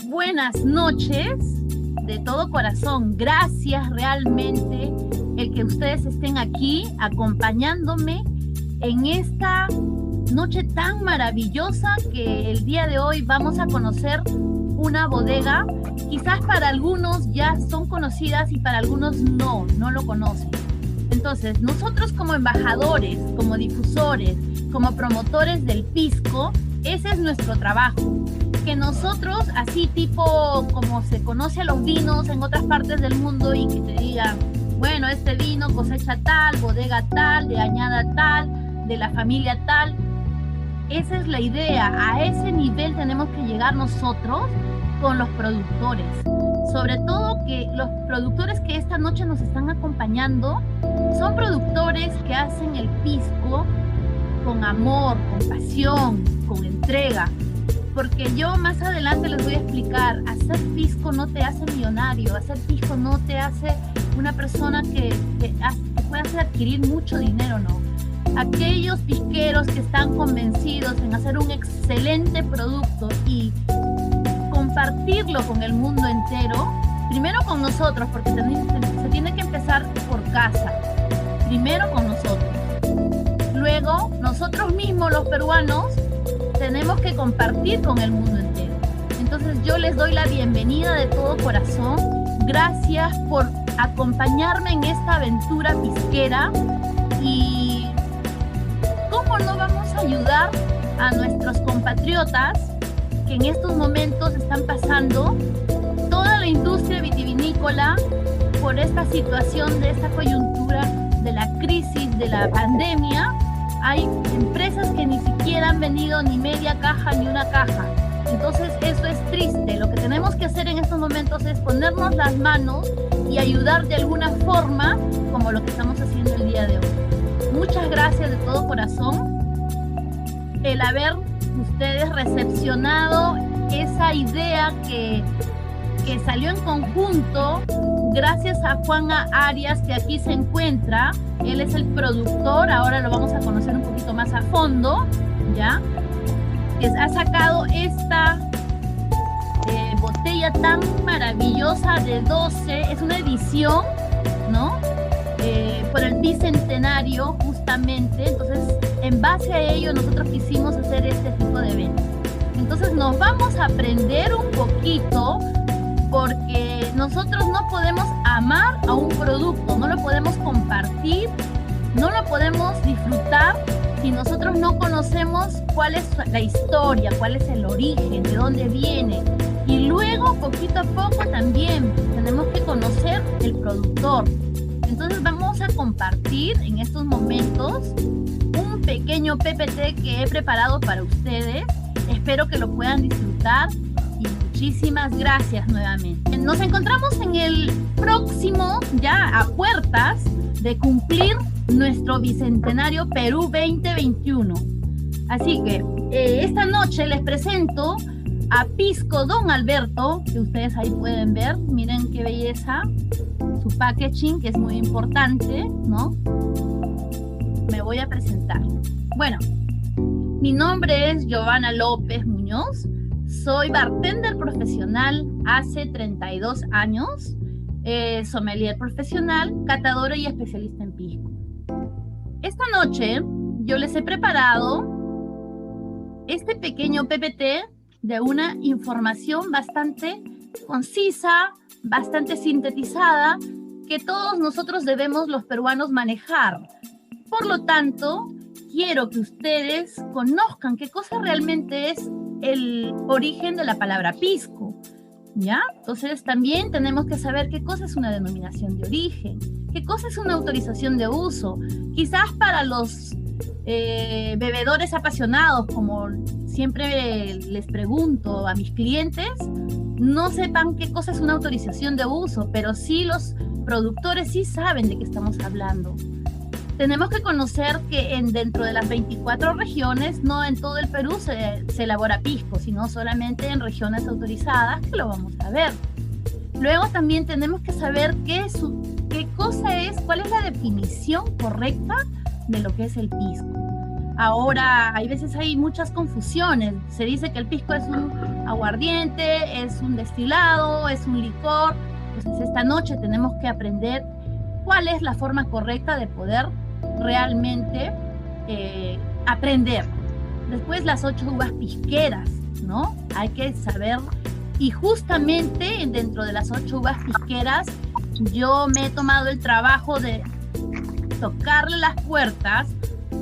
buenas noches de todo corazón. Gracias realmente el que ustedes estén aquí acompañándome en esta noche tan maravillosa que el día de hoy vamos a conocer una bodega. Quizás para algunos ya son conocidas y para algunos no lo conocen. Entonces, nosotros como embajadores, como difusores, como promotores del pisco, ese es nuestro trabajo. Que nosotros, así tipo como se conoce a los vinos en otras partes del mundo y que te digan, bueno, este vino cosecha tal, bodega tal, de añada tal, de la familia tal. Esa es la idea. A ese nivel tenemos que llegar nosotros con los productores. Sobre todo que los productores que esta noche nos están acompañando son productores que hacen el pisco con amor, con pasión, con entrega. Porque yo más adelante les voy a explicar, hacer pisco no te hace millonario, hacer pisco no te hace una persona que pueda hacer adquirir mucho dinero, no. Aquellos pisqueros que están convencidos en hacer un excelente producto y compartirlo con el mundo entero, primero con nosotros, porque se tiene que empezar por casa, primero con nosotros. Luego, nosotros mismos los peruanos tenemos que compartir con el mundo entero. Entonces yo les doy la bienvenida de todo corazón. Gracias por acompañarme en esta aventura pisquera. Y cómo no vamos a ayudar a nuestros compatriotas que en estos momentos están pasando toda la industria vitivinícola por esta situación de esta coyuntura de la crisis de la pandemia. Hay empresas que ni siquiera han vendido ni media caja ni una caja. Entonces eso es triste. Lo que tenemos que hacer en estos momentos es ponernos las manos y ayudar de alguna forma, como lo que estamos haciendo el día de hoy. Muchas gracias de todo corazón el haber ustedes recepcionado esa idea que salió en conjunto. Gracias a Juan Arias, que aquí se encuentra. Él es el productor, ahora lo vamos a conocer un poquito más a fondo, ¿ya? Que ha sacado esta botella tan maravillosa de 12, es una edición, ¿no? Por el bicentenario, justamente. Entonces, en base a ello, nosotros quisimos hacer este tipo de evento. Entonces, nos vamos a aprender un poquito, porque nosotros no podemos amar a un producto, no lo podemos compartir, no lo podemos disfrutar si nosotros no conocemos cuál es la historia, cuál es el origen, de dónde viene. Y luego, poquito a poco, también tenemos que conocer el productor. Entonces vamos a compartir en estos momentos un pequeño PPT que he preparado para ustedes. Espero que lo puedan disfrutar. Y muchísimas gracias nuevamente. Nos encontramos en el próximo, ya a puertas de cumplir nuestro Bicentenario Perú 2021. Así que esta noche les presento a Pisco Don Alberto, que ustedes ahí pueden ver. Miren qué belleza, su packaging, que es muy importante, ¿no? Me voy a presentar. Bueno, mi nombre es Giovanna López Muñoz. Soy bartender profesional hace 32 años, sommelier profesional, catadora y especialista en pisco. Esta noche yo les he preparado este pequeño PPT de una información bastante concisa, bastante sintetizada, que todos nosotros debemos los peruanos manejar. Por lo tanto, quiero que ustedes conozcan qué cosa realmente es el origen de la palabra pisco, ¿ya? Entonces también tenemos que saber qué cosa es una denominación de origen, qué cosa es una autorización de uso. Quizás para los bebedores apasionados, como siempre les pregunto a mis clientes, no sepan qué cosa es una autorización de uso, pero sí los productores sí saben de qué estamos hablando. Tenemos que conocer que dentro de las 24 regiones, no en todo el Perú se elabora pisco, sino solamente en regiones autorizadas, que lo vamos a ver. Luego también tenemos que saber qué cosa es, cuál es la definición correcta de lo que es el pisco. Ahora, hay veces hay muchas confusiones. Se dice que el pisco es un aguardiente, es un destilado, es un licor. Entonces, esta noche tenemos que aprender cuál es la forma correcta de poder realmente aprender. Después, las 8 uvas pisqueras, ¿no? Hay que saber. Y justamente dentro de las 8 uvas pisqueras, yo me he tomado el trabajo de tocarle las puertas,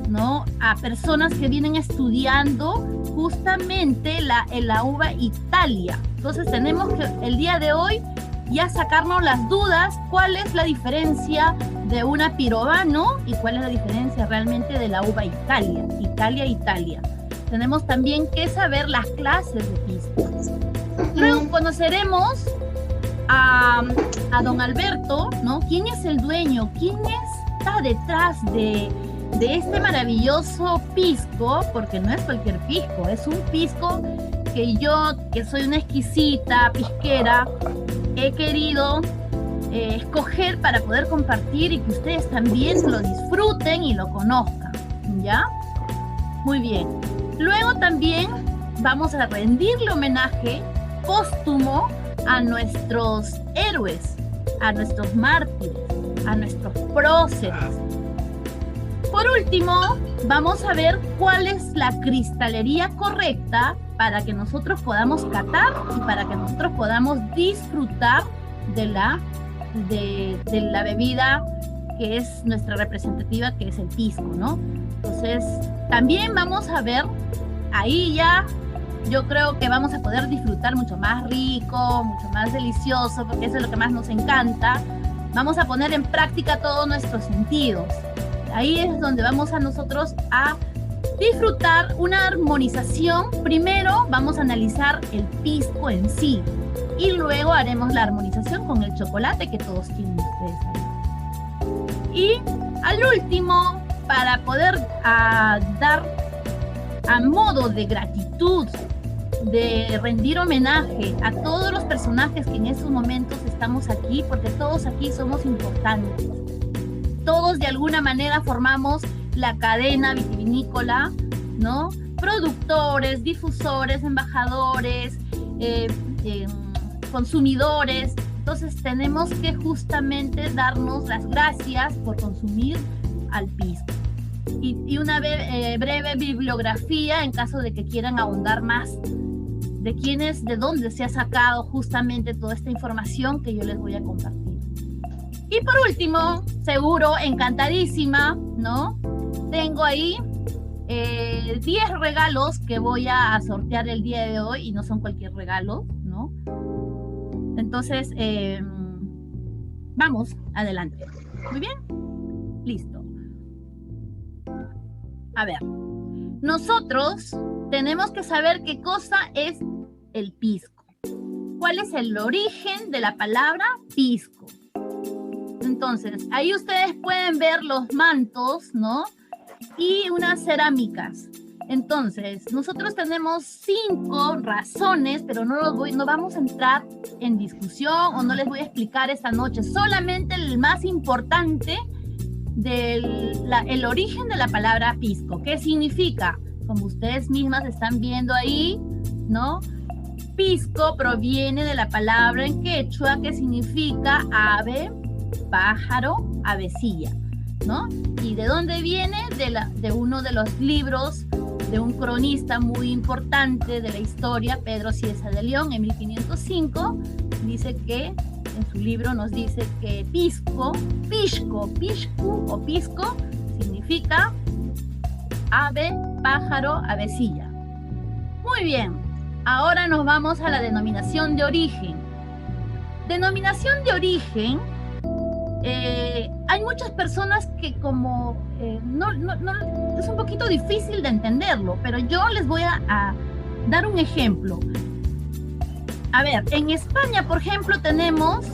¿no?, a personas que vienen estudiando justamente la uva Italia. Entonces tenemos que el día de hoy ya sacarnos las dudas, cuál es la diferencia de una Pirovano y cuál es la diferencia realmente de la uva Italia. Tenemos también que saber las clases de pisco. Luego conoceremos a don Alberto, ¿no? ¿Quién es el dueño? ¿Quién está detrás de este maravilloso pisco? Porque no es cualquier pisco, es un pisco que yo, que soy una exquisita pisquera, he querido escoger para poder compartir y que ustedes también lo disfruten y lo conozcan, ¿ya? Muy bien. Luego también vamos a rendirle homenaje póstumo a nuestros héroes, a nuestros mártires, a nuestros próceres. Por último, vamos a ver cuál es la cristalería correcta para que nosotros podamos catar y para que nosotros podamos disfrutar de la bebida que es nuestra representativa, que es el pisco, ¿no? Entonces, también vamos a ver, ahí ya yo creo que vamos a poder disfrutar mucho más rico, mucho más delicioso, porque eso es lo que más nos encanta. Vamos a poner en práctica todos nuestros sentidos. Ahí es donde vamos a nosotros a disfrutar una armonización. Primero vamos a analizar el pisco en sí y luego haremos la armonización con el chocolate que todos tienen ustedes ahí. Y al último, para poder dar a modo de gratitud, de rendir homenaje a todos los personajes que en estos momentos estamos aquí, porque todos aquí somos importantes. Todos de alguna manera formamos la cadena vitivinícola, ¿no? Productores, difusores, embajadores, consumidores. Entonces tenemos que justamente darnos las gracias por consumir al pisco. Y una breve bibliografía en caso de que quieran ahondar más de dónde se ha sacado justamente toda esta información que yo les voy a compartir. Y por último, seguro, encantadísima, ¿no? Tengo ahí 10 regalos que voy a sortear el día de hoy y no son cualquier regalo, ¿no? Entonces, vamos, adelante. Muy bien, listo. A ver, nosotros tenemos que saber qué cosa es el pisco. ¿Cuál es el origen de la palabra pisco? Entonces, ahí ustedes pueden ver los mantos, ¿no? Y unas cerámicas. Entonces, nosotros tenemos 5 razones, pero no vamos a entrar en discusión o no les voy a explicar esta noche. Solamente el más importante el origen de la palabra pisco. ¿Qué significa? Como ustedes mismas están viendo ahí, ¿no? Pisco proviene de la palabra en quechua que significa ave, pájaro, avecilla, ¿no? ¿Y de dónde viene? De uno de los libros de un cronista muy importante de la historia, Pedro Cieza de León, en 1505, dice que, en su libro nos dice que pisco significa ave, pájaro, avecilla. Muy bien, ahora nos vamos a la denominación de origen. Denominación de origen, hay muchas personas que como no, es un poquito difícil de entenderlo, pero yo les voy a dar un ejemplo. A ver, en España, por ejemplo, tenemos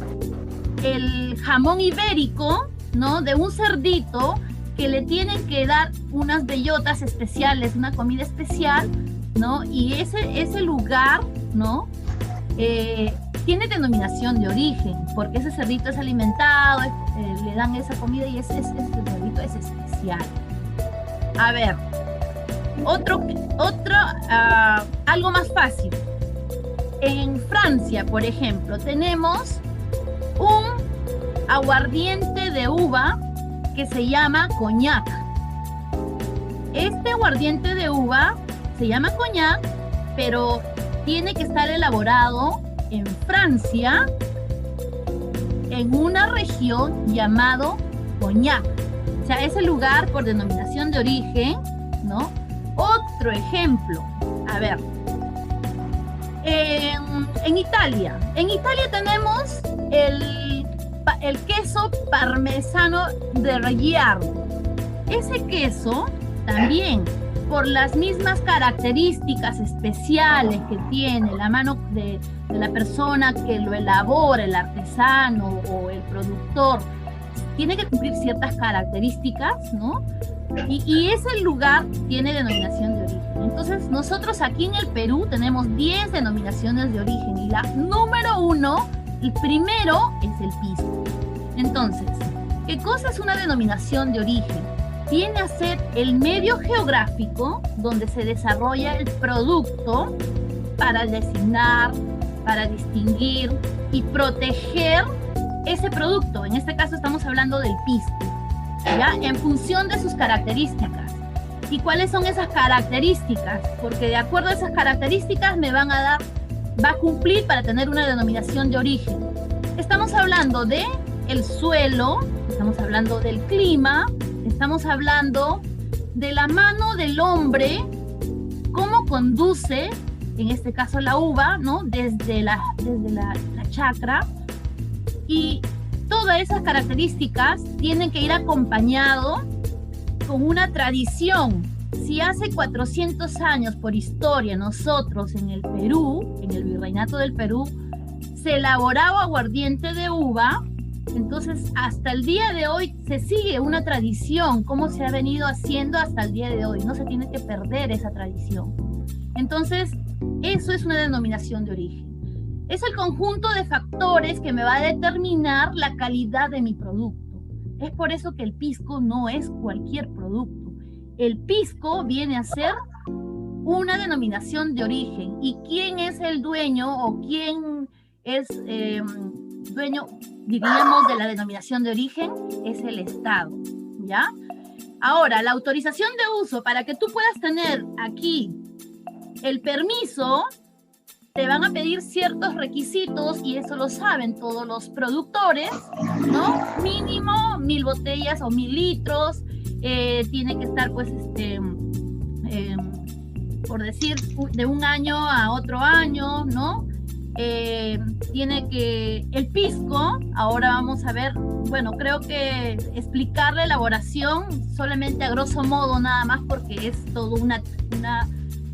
el jamón ibérico, ¿no? De un cerdito que le tienen que dar unas bellotas especiales, una comida especial, ¿no? Y ese lugar, ¿no? Tiene denominación de origen, porque ese cerdito es alimentado, le dan esa comida y ese cerdito es especial. A ver, Algo más fácil. En Francia, por ejemplo, tenemos un aguardiente de uva que se llama Cognac. Este aguardiente de uva se llama Cognac, pero tiene que estar elaborado en Francia, en una región llamado Cognac. O sea, es el lugar por denominación de origen, ¿no? Otro ejemplo, a ver, en Italia. En Italia tenemos el queso parmesano de Reggiano. Ese queso también, por las mismas características especiales que tiene la mano de la persona que lo elabora, el artesano o el productor, tiene que cumplir ciertas características, ¿no? Y ese lugar tiene denominación de origen. Entonces, nosotros aquí en el Perú tenemos 10 denominaciones de origen y la número 1, el primero, es el pisco. Entonces, ¿qué cosa es una denominación de origen? Viene a ser el medio geográfico donde se desarrolla el producto para designar, para distinguir y proteger ese producto. En este caso estamos hablando del pisco, ¿ya? En función de sus características. ¿Y cuáles son esas características? Porque de acuerdo a esas características va a cumplir para tener una denominación de origen. Estamos hablando de el suelo, estamos hablando del clima, estamos hablando de la mano del hombre, cómo conduce, en este caso la uva, ¿no? Desde la chacra, y todas esas características tienen que ir acompañado con una tradición. Si hace 400 años por historia nosotros en el Perú, en el Virreinato del Perú, se elaboraba aguardiente de uva, entonces hasta el día de hoy se sigue una tradición, como se ha venido haciendo hasta el día de hoy, no se tiene que perder esa tradición. Entonces, eso es una denominación de origen. Es el conjunto de factores que me va a determinar la calidad de mi producto. Es por eso que el pisco no es cualquier producto. El pisco viene a ser una denominación de origen. ¿Y quién es el dueño o quién es dueño, diríamos, de la denominación de origen? Es el Estado, ¿ya? Ahora, la autorización de uso, para que tú puedas tener aquí el permiso, te van a pedir ciertos requisitos y eso lo saben todos los productores, ¿no? Mínimo 1000 botellas o 1000 litros, tiene que estar, pues, por decir, de un año a otro año, ¿no? Tiene que, el pisco, ahora vamos a ver, bueno, creo que explicar la elaboración solamente a grosso modo nada más porque es todo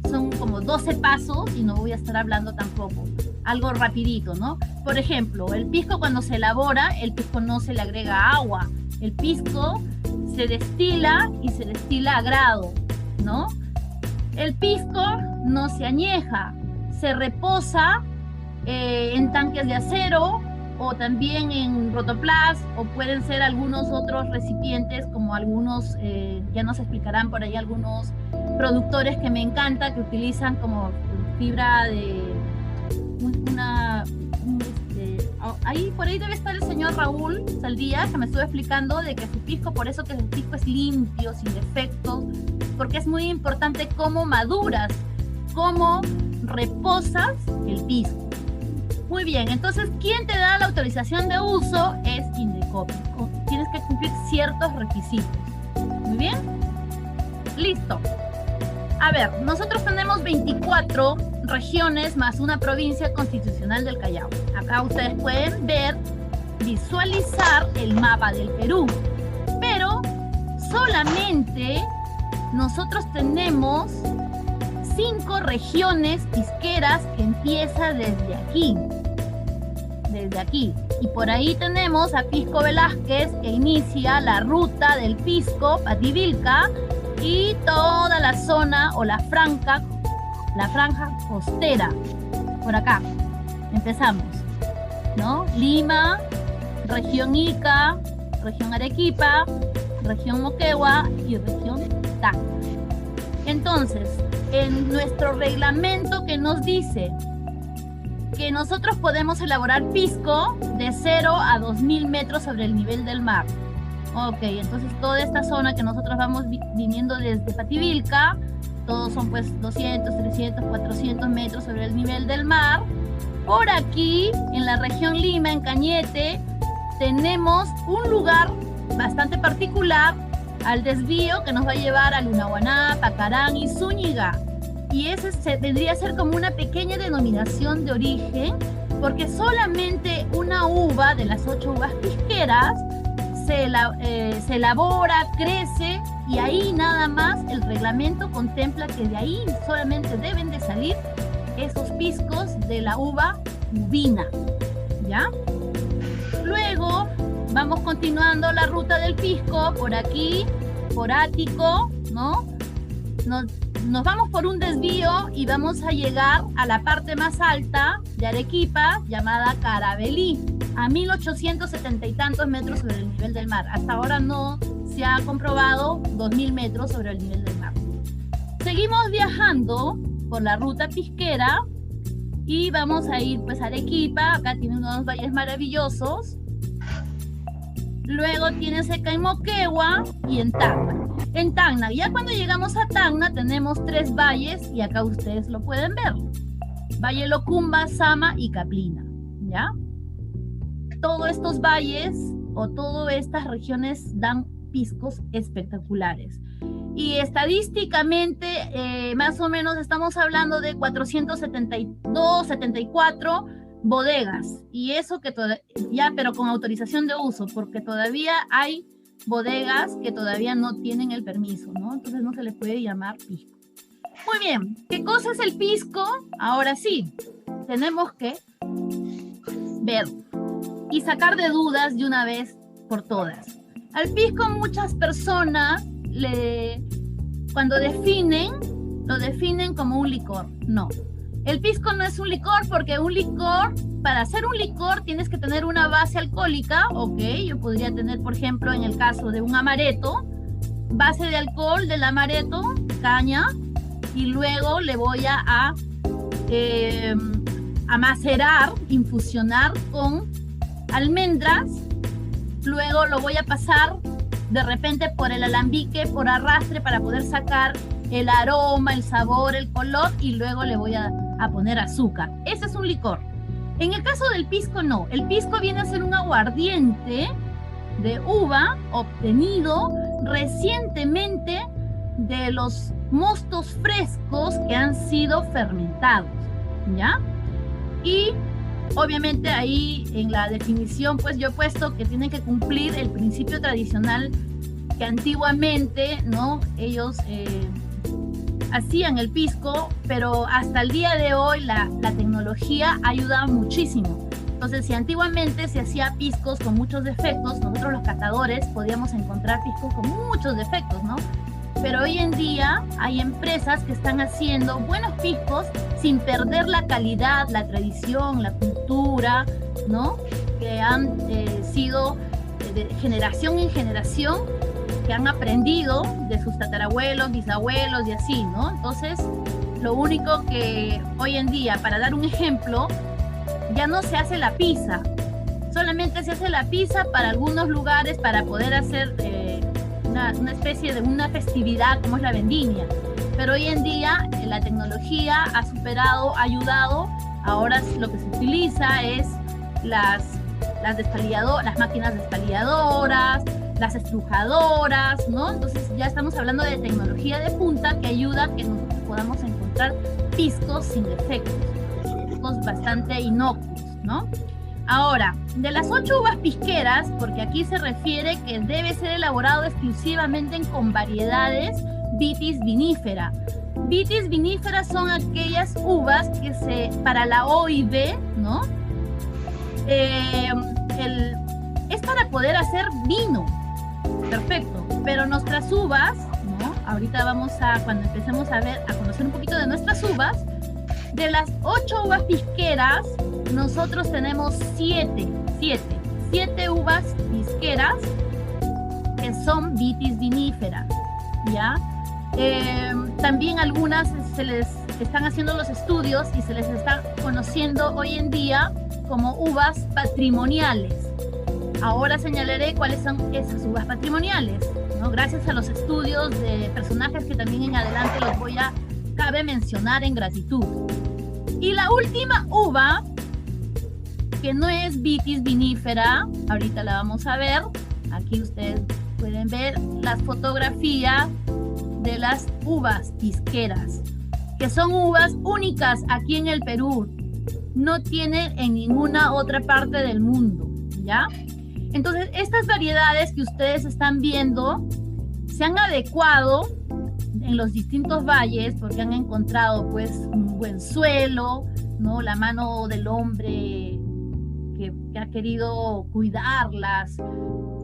son como 12 pasos y no voy a estar hablando tampoco, algo rapidito, ¿no? Por ejemplo, el pisco cuando se elabora, el pisco no se le agrega agua, el pisco se destila y se destila a grado, ¿no? El pisco no se añeja, se reposa en tanques de acero o también en rotoplas, o pueden ser algunos otros recipientes como algunos, ya nos explicarán por ahí algunos productores que me encanta, que utilizan como fibra de ahí por ahí debe estar el señor Raúl Saldía, que me estuvo explicando de que su pisco, por eso que el pisco es limpio, sin defectos, porque es muy importante cómo maduras, cómo reposas el pisco. Muy bien, entonces, ¿quién te da la autorización de uso? Es Indecopi. Tienes que cumplir ciertos requisitos. Muy bien. Listo. A ver, nosotros tenemos 24 regiones más una provincia constitucional del Callao. Acá ustedes pueden ver, visualizar el mapa del Perú. Pero solamente nosotros tenemos 5 regiones pisqueras que empieza desde aquí. Desde aquí. Y por ahí tenemos a Pisco Velázquez, que inicia la ruta del pisco, Pativilca, y toda la zona o la franja costera. Por acá. Empezamos, ¿no? Lima, región Ica, región Arequipa, región Moquegua y región Tacna. Entonces, en nuestro reglamento que nos dice que nosotros podemos elaborar pisco de 0 a 2000 metros sobre el nivel del mar. Ok, entonces toda esta zona que nosotros vamos viniendo desde Pativilca, todos son pues 200, 300, 400 metros sobre el nivel del mar. Por aquí, en la región Lima, en Cañete, tenemos un lugar bastante particular al desvío que nos va a llevar a Lunahuaná, Pacarán y Zúñiga. Y ese vendría a ser como una pequeña denominación de origen, porque solamente una uva de las 8 uvas pisqueras se elabora, crece, y ahí nada más el reglamento contempla que de ahí solamente deben de salir esos piscos de la uva uvina, ¿ya? Luego vamos continuando la ruta del pisco por aquí, por Ático, ¿no? Nos vamos por un desvío y vamos a llegar a la parte más alta de Arequipa, llamada Carabelí, a 1870 y tantos metros sobre el nivel del mar. Hasta ahora no se ha comprobado 2000 metros sobre el nivel del mar. Seguimos viajando por la ruta pisquera y vamos a ir pues a Arequipa. Acá tiene unos valles maravillosos. Luego tiene Seca en Moquegua y en Tacna. En Tacna, ya cuando llegamos a Tacna tenemos 3 valles y acá ustedes lo pueden ver. Valle Locumba, Sama y Caplina, ¿ya? Todos estos valles o todas estas regiones dan piscos espectaculares. Y estadísticamente, más o menos estamos hablando de 472, 74 bodegas. Y eso que ya, pero con autorización de uso, porque todavía hay bodegas que todavía no tienen el permiso, ¿no? Entonces no se les puede llamar pisco. Muy bien, ¿qué cosa es el pisco? Ahora sí, tenemos que ver y sacar de dudas de una vez por todas. Al pisco muchas personas cuando definen, lo definen como un licor. No, el pisco no es un licor, porque un licor, para hacer un licor tienes que tener una base alcohólica. Ok, yo podría tener, por ejemplo, en el caso de un amaretto, base de alcohol del amaretto, caña, y luego le voy a macerar, infusionar con almendras, luego lo voy a pasar de repente por el alambique, por arrastre, para poder sacar el aroma, el sabor, el color, y luego le voy a poner azúcar. Ese es un licor. En el caso del pisco, no. El pisco viene a ser un aguardiente de uva obtenido recientemente de los mostos frescos que han sido fermentados, ¿ya? Y obviamente ahí en la definición pues yo he puesto que tienen que cumplir el principio tradicional que antiguamente, ¿no? Ellos hacían el pisco, pero hasta el día de hoy la tecnología ayuda muchísimo. Entonces, si antiguamente se hacía piscos con muchos defectos, nosotros los catadores podíamos encontrar piscos con muchos defectos, ¿no? Pero hoy en día hay empresas que están haciendo buenos piscos sin perder la calidad, la tradición, la cultura, ¿no? Que han sido de generación en generación, que han aprendido de sus tatarabuelos, bisabuelos y así, ¿no? Entonces, lo único que hoy en día, para dar un ejemplo, ya no se hace la pizza. Solamente se hace la pizza para algunos lugares para poder hacer una especie de una festividad como es la vendimia. Pero hoy en día la tecnología ha superado, ha ayudado. Ahora lo que se utiliza es las máquinas despalilladoras, las estrujadoras, ¿no? Entonces ya estamos hablando de tecnología de punta que ayuda a que nosotros podamos encontrar piscos sin defectos, piscos bastante inocuos, ¿no? Ahora, de las 8 uvas pisqueras, porque aquí se refiere que debe ser elaborado exclusivamente con variedades vitis vinifera. Vitis vinifera son aquellas uvas que para la OIB, ¿no? Es para poder hacer vino. Perfecto. Pero nuestras uvas, ¿no? Ahorita cuando empecemos a conocer un poquito de nuestras uvas, de las 8 uvas pisqueras, nosotros tenemos 7 uvas pisqueras que son vitis viníferas, ¿ya? También algunas se les están haciendo los estudios y se les está conociendo hoy en día como uvas patrimoniales. Ahora señalaré cuáles son esas uvas patrimoniales, ¿no? Gracias a los estudios de personajes que también en adelante los cabe mencionar en gratitud. Y la última uva, que no es Vitis vinifera, ahorita la vamos a ver. Aquí ustedes pueden ver las fotografías de las uvas pisqueras, que son uvas únicas aquí en el Perú. No tienen en ninguna otra parte del mundo, ¿ya? Entonces, estas variedades que ustedes están viendo se han adecuado en los distintos valles porque han encontrado pues un buen suelo, ¿no? La mano del hombre que ha querido cuidarlas,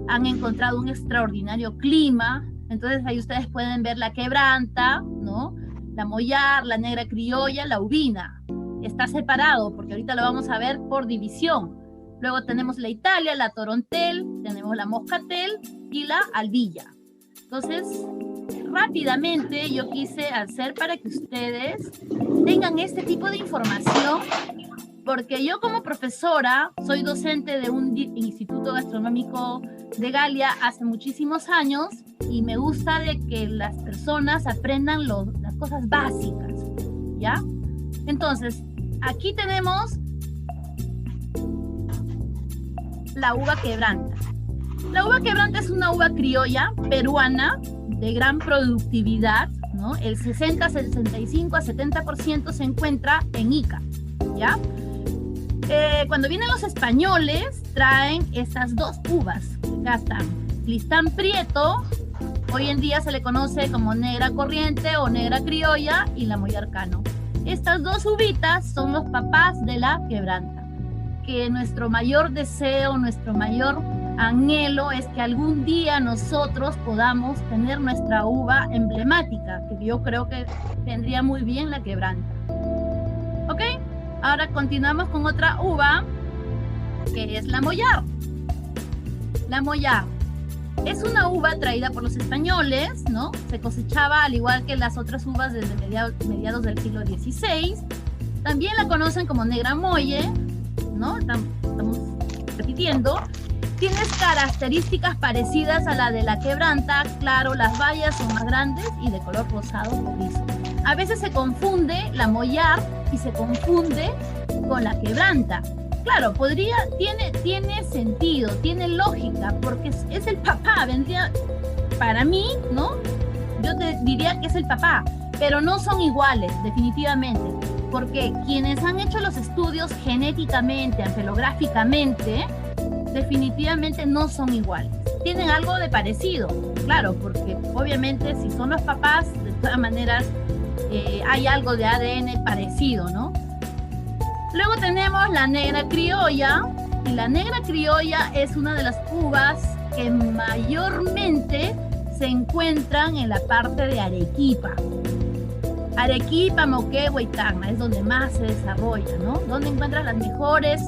han encontrado un extraordinario clima. Entonces ahí ustedes pueden ver la quebranta, ¿no? La mollar, la negra criolla, la uvina. Está separado porque ahorita lo vamos a ver por división. Luego tenemos la Italia, la Torontel, tenemos la Moscatel y la Albilla. Entonces, rápidamente yo quise hacer para que ustedes tengan este tipo de información, porque yo como profesora soy docente de un instituto gastronómico de Galia hace muchísimos años y me gusta de que las personas aprendan las cosas básicas, ¿ya? Entonces, aquí tenemos la uva quebranta. La uva quebranta es una uva criolla peruana de gran productividad, ¿no? El 60, 65 a 70% se encuentra en Ica, ¿ya? Cuando vienen los españoles, traen estas dos uvas. Acá están. Listán Prieto, hoy en día se le conoce como negra corriente o negra criolla, y la Mollarcano. Estas dos uvitas son los papás de la quebranta. Que nuestro mayor deseo, nuestro mayor anhelo es que algún día nosotros podamos tener nuestra uva emblemática, que yo creo que tendría muy bien la quebranta. ¿Ok? Ahora continuamos con otra uva, que es la mollar. La mollar es una uva traída por los españoles, ¿no? Se cosechaba al igual que las otras uvas desde mediados del siglo XVI. También la conocen como negra molle, ¿no? Estamos repitiendo. Tiene características parecidas a la de la quebranta. Claro, las bayas son más grandes y de color rosado rojizo. A veces se confunde la mollar y se confunde con la quebranta. Claro, tiene sentido, tiene lógica, porque es el papá, vendría, para mí, ¿no? Yo te diría que es el papá, pero no son iguales, definitivamente, porque quienes han hecho los estudios genéticamente, amfelográficamente, definitivamente no son iguales. Tienen algo de parecido, claro, porque obviamente si son los papás, de todas maneras, hay algo de ADN parecido, ¿no? Luego tenemos la negra criolla, y la negra criolla es una de las uvas que mayormente se encuentran en la parte de Arequipa. Arequipa, Moquegua y Tacna es donde más se desarrolla, ¿no? Donde encuentras las mejores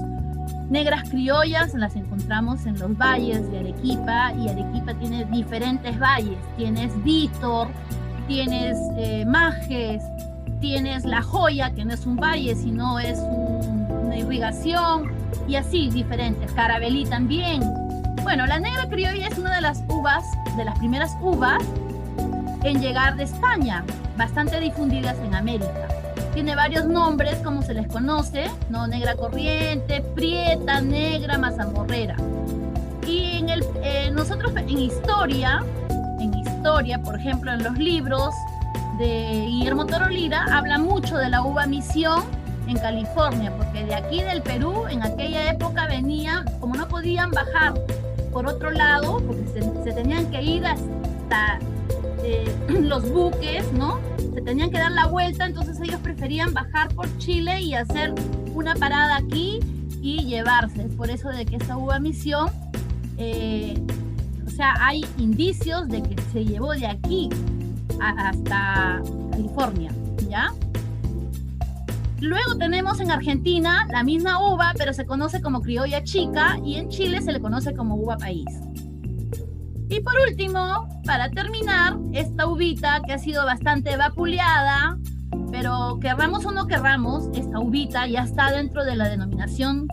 negras criollas, las encontramos en los valles de Arequipa, y Arequipa tiene diferentes valles. Tienes Vítor, tienes Majes, tienes La Joya, que no es un valle, sino es una irrigación, y así diferentes. Carabelí también. Bueno, la negra criolla es una de las uvas, de las primeras uvas en llegar de España, bastante difundidas en América. Tiene varios nombres, como se les conoce, ¿no? Negra corriente, prieta, negra, mazamorrera. Y nosotros en historia, por ejemplo, en los libros de Guillermo Toro Lira, habla mucho de la uva Misión en California, porque de aquí del Perú, en aquella época venían, como no podían bajar por otro lado, porque se tenían que ir hasta los buques, ¿no? Se tenían que dar la vuelta, entonces ellos preferían bajar por Chile y hacer una parada aquí y llevarse. Es por eso de que esta uva Misión, o sea, hay indicios de que se llevó de aquí hasta California, ¿ya? Luego tenemos en Argentina la misma uva, pero se conoce como criolla chica, y en Chile se le conoce como uva país. Y por último, para terminar, esta uvita que ha sido bastante vapuleada, pero querramos o no querramos, esta uvita ya está dentro de la denominación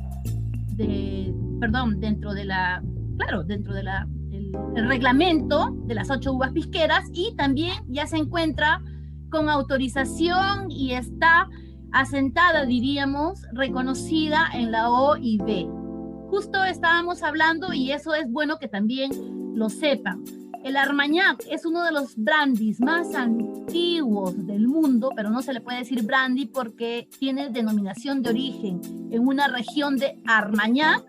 dentro de la, claro, dentro de el reglamento de las 8 uvas pisqueras, y también ya se encuentra con autorización y está asentada, diríamos, reconocida en la OIB. Justo estábamos hablando, y eso es bueno que también lo sepan. El Armagnac es uno de los brandys más antiguos del mundo, pero no se le puede decir brandy porque tiene denominación de origen. En una región de Armagnac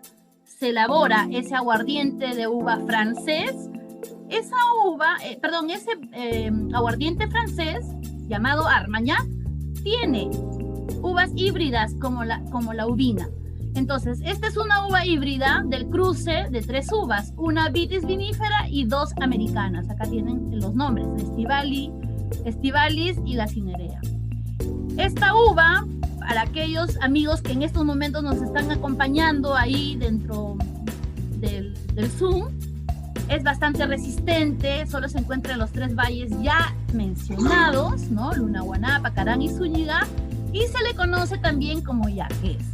se elabora ese aguardiente de uva francés. Ese aguardiente francés llamado Armagnac tiene uvas híbridas como la uvina. Entonces, esta es una uva híbrida del cruce de 3 uvas, una vitis vinífera y 2 americanas. Acá tienen los nombres, Estivalis y la Cinerea. Esta uva, para aquellos amigos que en estos momentos nos están acompañando ahí dentro del Zoom, es bastante resistente, solo se encuentra en los 3 valles ya mencionados, ¿no? Lunahuaná, Pacarán y Zúñiga, y se le conoce también como yaqués.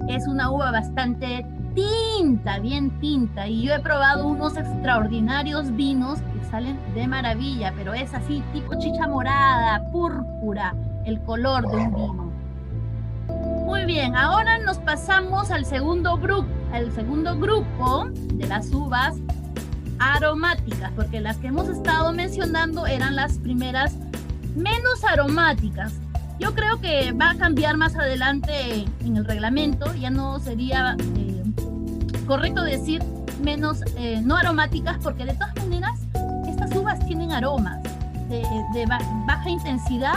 Es una uva bastante tinta, bien tinta, y yo he probado unos extraordinarios vinos que salen de maravilla, pero es así tipo chicha morada, púrpura, el color de un vino. Muy bien, ahora nos pasamos al segundo grupo de las uvas aromáticas, porque las que hemos estado mencionando eran las primeras menos aromáticas. Yo creo que va a cambiar más adelante en el reglamento, ya no sería correcto decir menos no aromáticas, porque de todas maneras estas uvas tienen aromas de baja intensidad,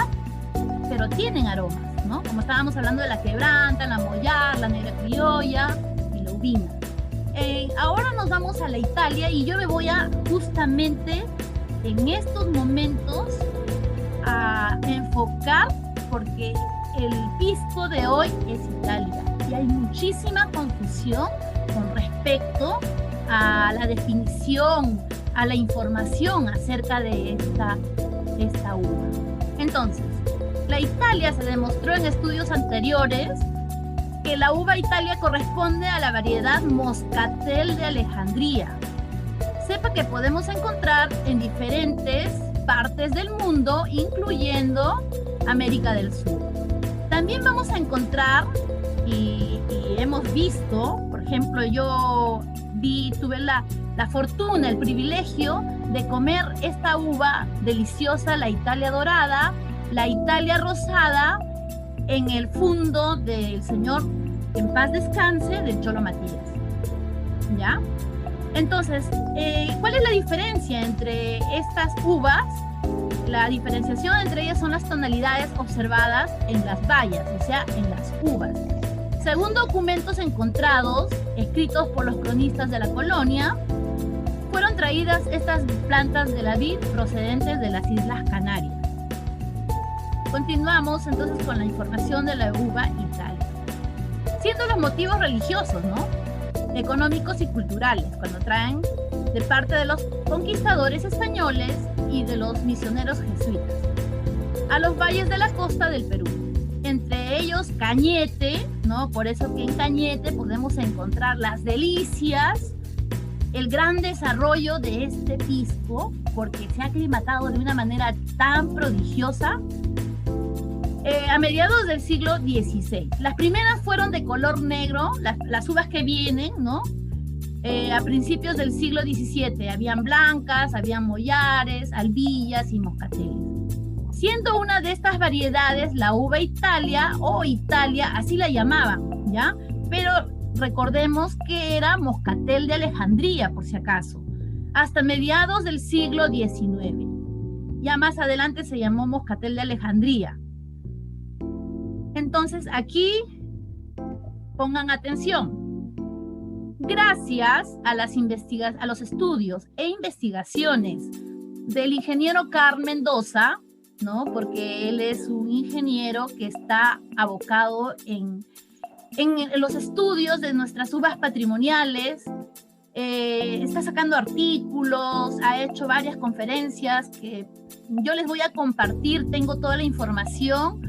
pero tienen aromas, ¿no? Como estábamos hablando de la quebranta, la mollar, la negra criolla y la uvina. Ahora nos vamos a la Italia, y yo me voy a justamente en estos momentos a enfocar, porque el pisco de hoy es Italia y hay muchísima confusión con respecto a la definición, a la información acerca de esta uva. Entonces, la Italia se demostró en estudios anteriores que la uva Italia corresponde a la variedad Moscatel de Alejandría. Sepa que podemos encontrar en diferentes partes del mundo, incluyendo América del Sur. También vamos a encontrar y hemos visto, por ejemplo, yo tuve la fortuna, el privilegio de comer esta uva deliciosa, la Italia dorada, la Italia rosada, en el fundo del señor, en paz descanse, del Cholo Matías. ¿Ya? Entonces, ¿cuál es la diferencia entre estas uvas? La diferenciación entre ellas son las tonalidades observadas en las bayas, o sea, en las uvas. Según documentos encontrados, escritos por los cronistas de la colonia, fueron traídas estas plantas de la vid procedentes de las Islas Canarias. Continuamos entonces con la información de la uva Italia. Siendo los motivos religiosos, ¿no?, económicos y culturales, cuando traen de parte de los conquistadores españoles y de los misioneros jesuitas a los valles de la costa del Perú. Entre ellos Cañete, ¿no? Por eso que en Cañete podemos encontrar las delicias, el gran desarrollo de este pisco, porque se ha aclimatado de una manera tan prodigiosa a mediados del siglo XVI. Las primeras fueron de color negro, las uvas que vienen, ¿no? A principios del siglo XVII, habían blancas, habían mollares, albillas y moscateles. Siendo una de estas variedades la uva Italia o Italia, así la llamaban, ¿ya? Pero recordemos que era moscatel de Alejandría, por si acaso, hasta mediados del siglo XIX. Ya más adelante se llamó moscatel de Alejandría. Entonces aquí pongan atención. Gracias a los estudios e investigaciones del ingeniero Carl Mendoza, ¿no? Porque él es un ingeniero que está abocado en los estudios de nuestras uvas patrimoniales, está sacando artículos, ha hecho varias conferencias que yo les voy a compartir, tengo toda la información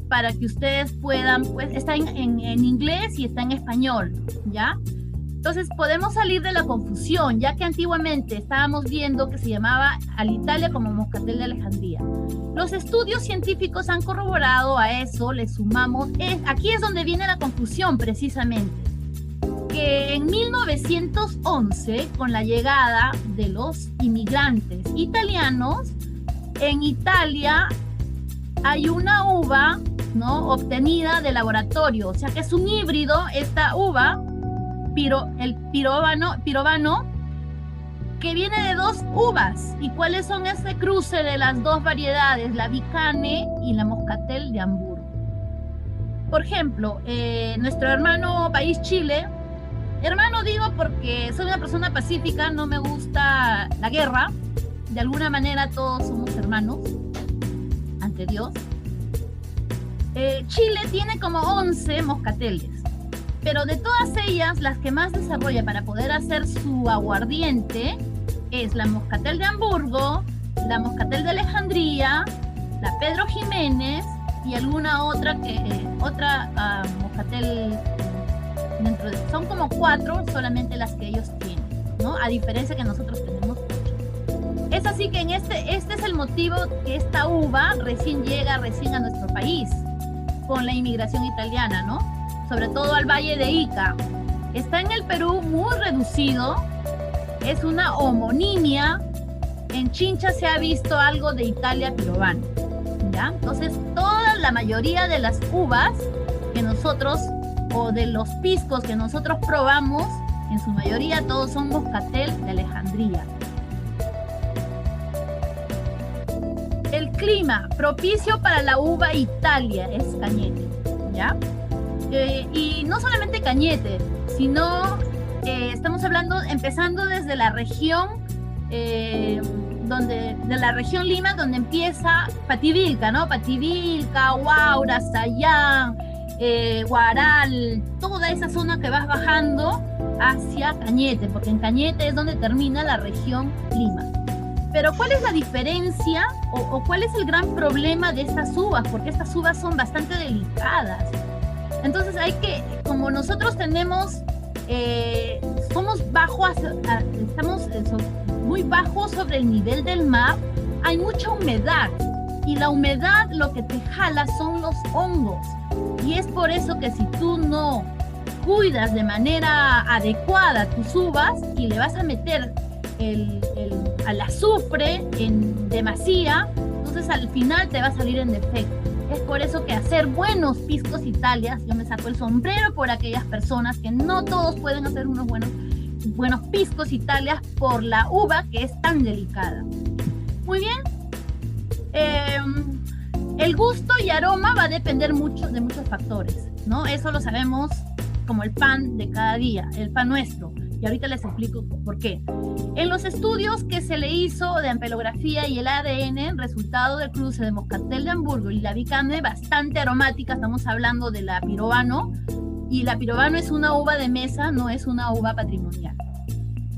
para que ustedes puedan, pues está en inglés y está en español, ¿ya? Entonces podemos salir de la confusión, ya que antiguamente estábamos viendo que se llamaba Alitalia como moscatel de Alejandría. Los estudios científicos han corroborado a eso, le sumamos, aquí es donde viene la confusión precisamente, que en 1911, con la llegada de los inmigrantes italianos, en Italia hay una uva, ¿no?, obtenida de laboratorio, o sea que es un híbrido, esta uva, el pirovano, que viene de dos uvas. ¿Y cuáles son ese cruce de las dos variedades, la Vicane y la moscatel de Hamburgo? Por ejemplo, nuestro hermano país Chile, hermano digo porque soy una persona pacífica, no me gusta la guerra, de alguna manera todos somos hermanos ante Dios. Chile tiene como 11 moscateles, pero de todas ellas, las que más desarrolla para poder hacer su aguardiente es la moscatel de Hamburgo, la moscatel de Alejandría, la Pedro Jiménez y alguna otra moscatel dentro de, son como 4 solamente las que ellos tienen, ¿no? A diferencia que nosotros tenemos 8. Es así que este es el motivo que esta uva recién llega a nuestro país con la inmigración italiana, ¿no? Sobre todo al Valle de Ica. Está en el Perú muy reducido, es una homonimia. En Chincha se ha visto algo de Italia pirovano, ¿ya? Entonces, la mayoría de las uvas que nosotros, o de los piscos que nosotros probamos, en su mayoría todos son moscatel de Alejandría. El clima propicio para la uva Italia es Cañete, ¿ya? Y no solamente Cañete, sino estamos hablando, empezando desde la región, de la región Lima, donde empieza Pativilca, ¿no? Pativilca, Huaura, Sayán, Huaral, toda esa zona que vas bajando hacia Cañete, porque en Cañete es donde termina la región Lima. Pero ¿cuál es la diferencia o cuál es el gran problema de estas uvas? Porque estas uvas son bastante delicadas. Entonces como nosotros tenemos, estamos muy bajos sobre el nivel del mar, hay mucha humedad. Y la humedad lo que te jala son los hongos. Y es por eso que si tú no cuidas de manera adecuada tus uvas y le vas a meter al azufre en demasía, entonces al final te va a salir en defecto. Es por eso que hacer buenos piscos Italias, yo me saco el sombrero por aquellas personas que no todos pueden hacer unos buenos piscos Italias por la uva que es tan delicada. Muy bien. El gusto y aroma va a depender mucho de muchos factores, ¿no? Eso lo sabemos como el pan de cada día, el pan nuestro. Y ahorita les explico por qué. En los estudios que se le hizo de ampelografía y el ADN, resultado del cruce de moscatel de Hamburgo y la Vicane, bastante aromática, estamos hablando de la Pirovano, y la Pirovano es una uva de mesa, no es una uva patrimonial.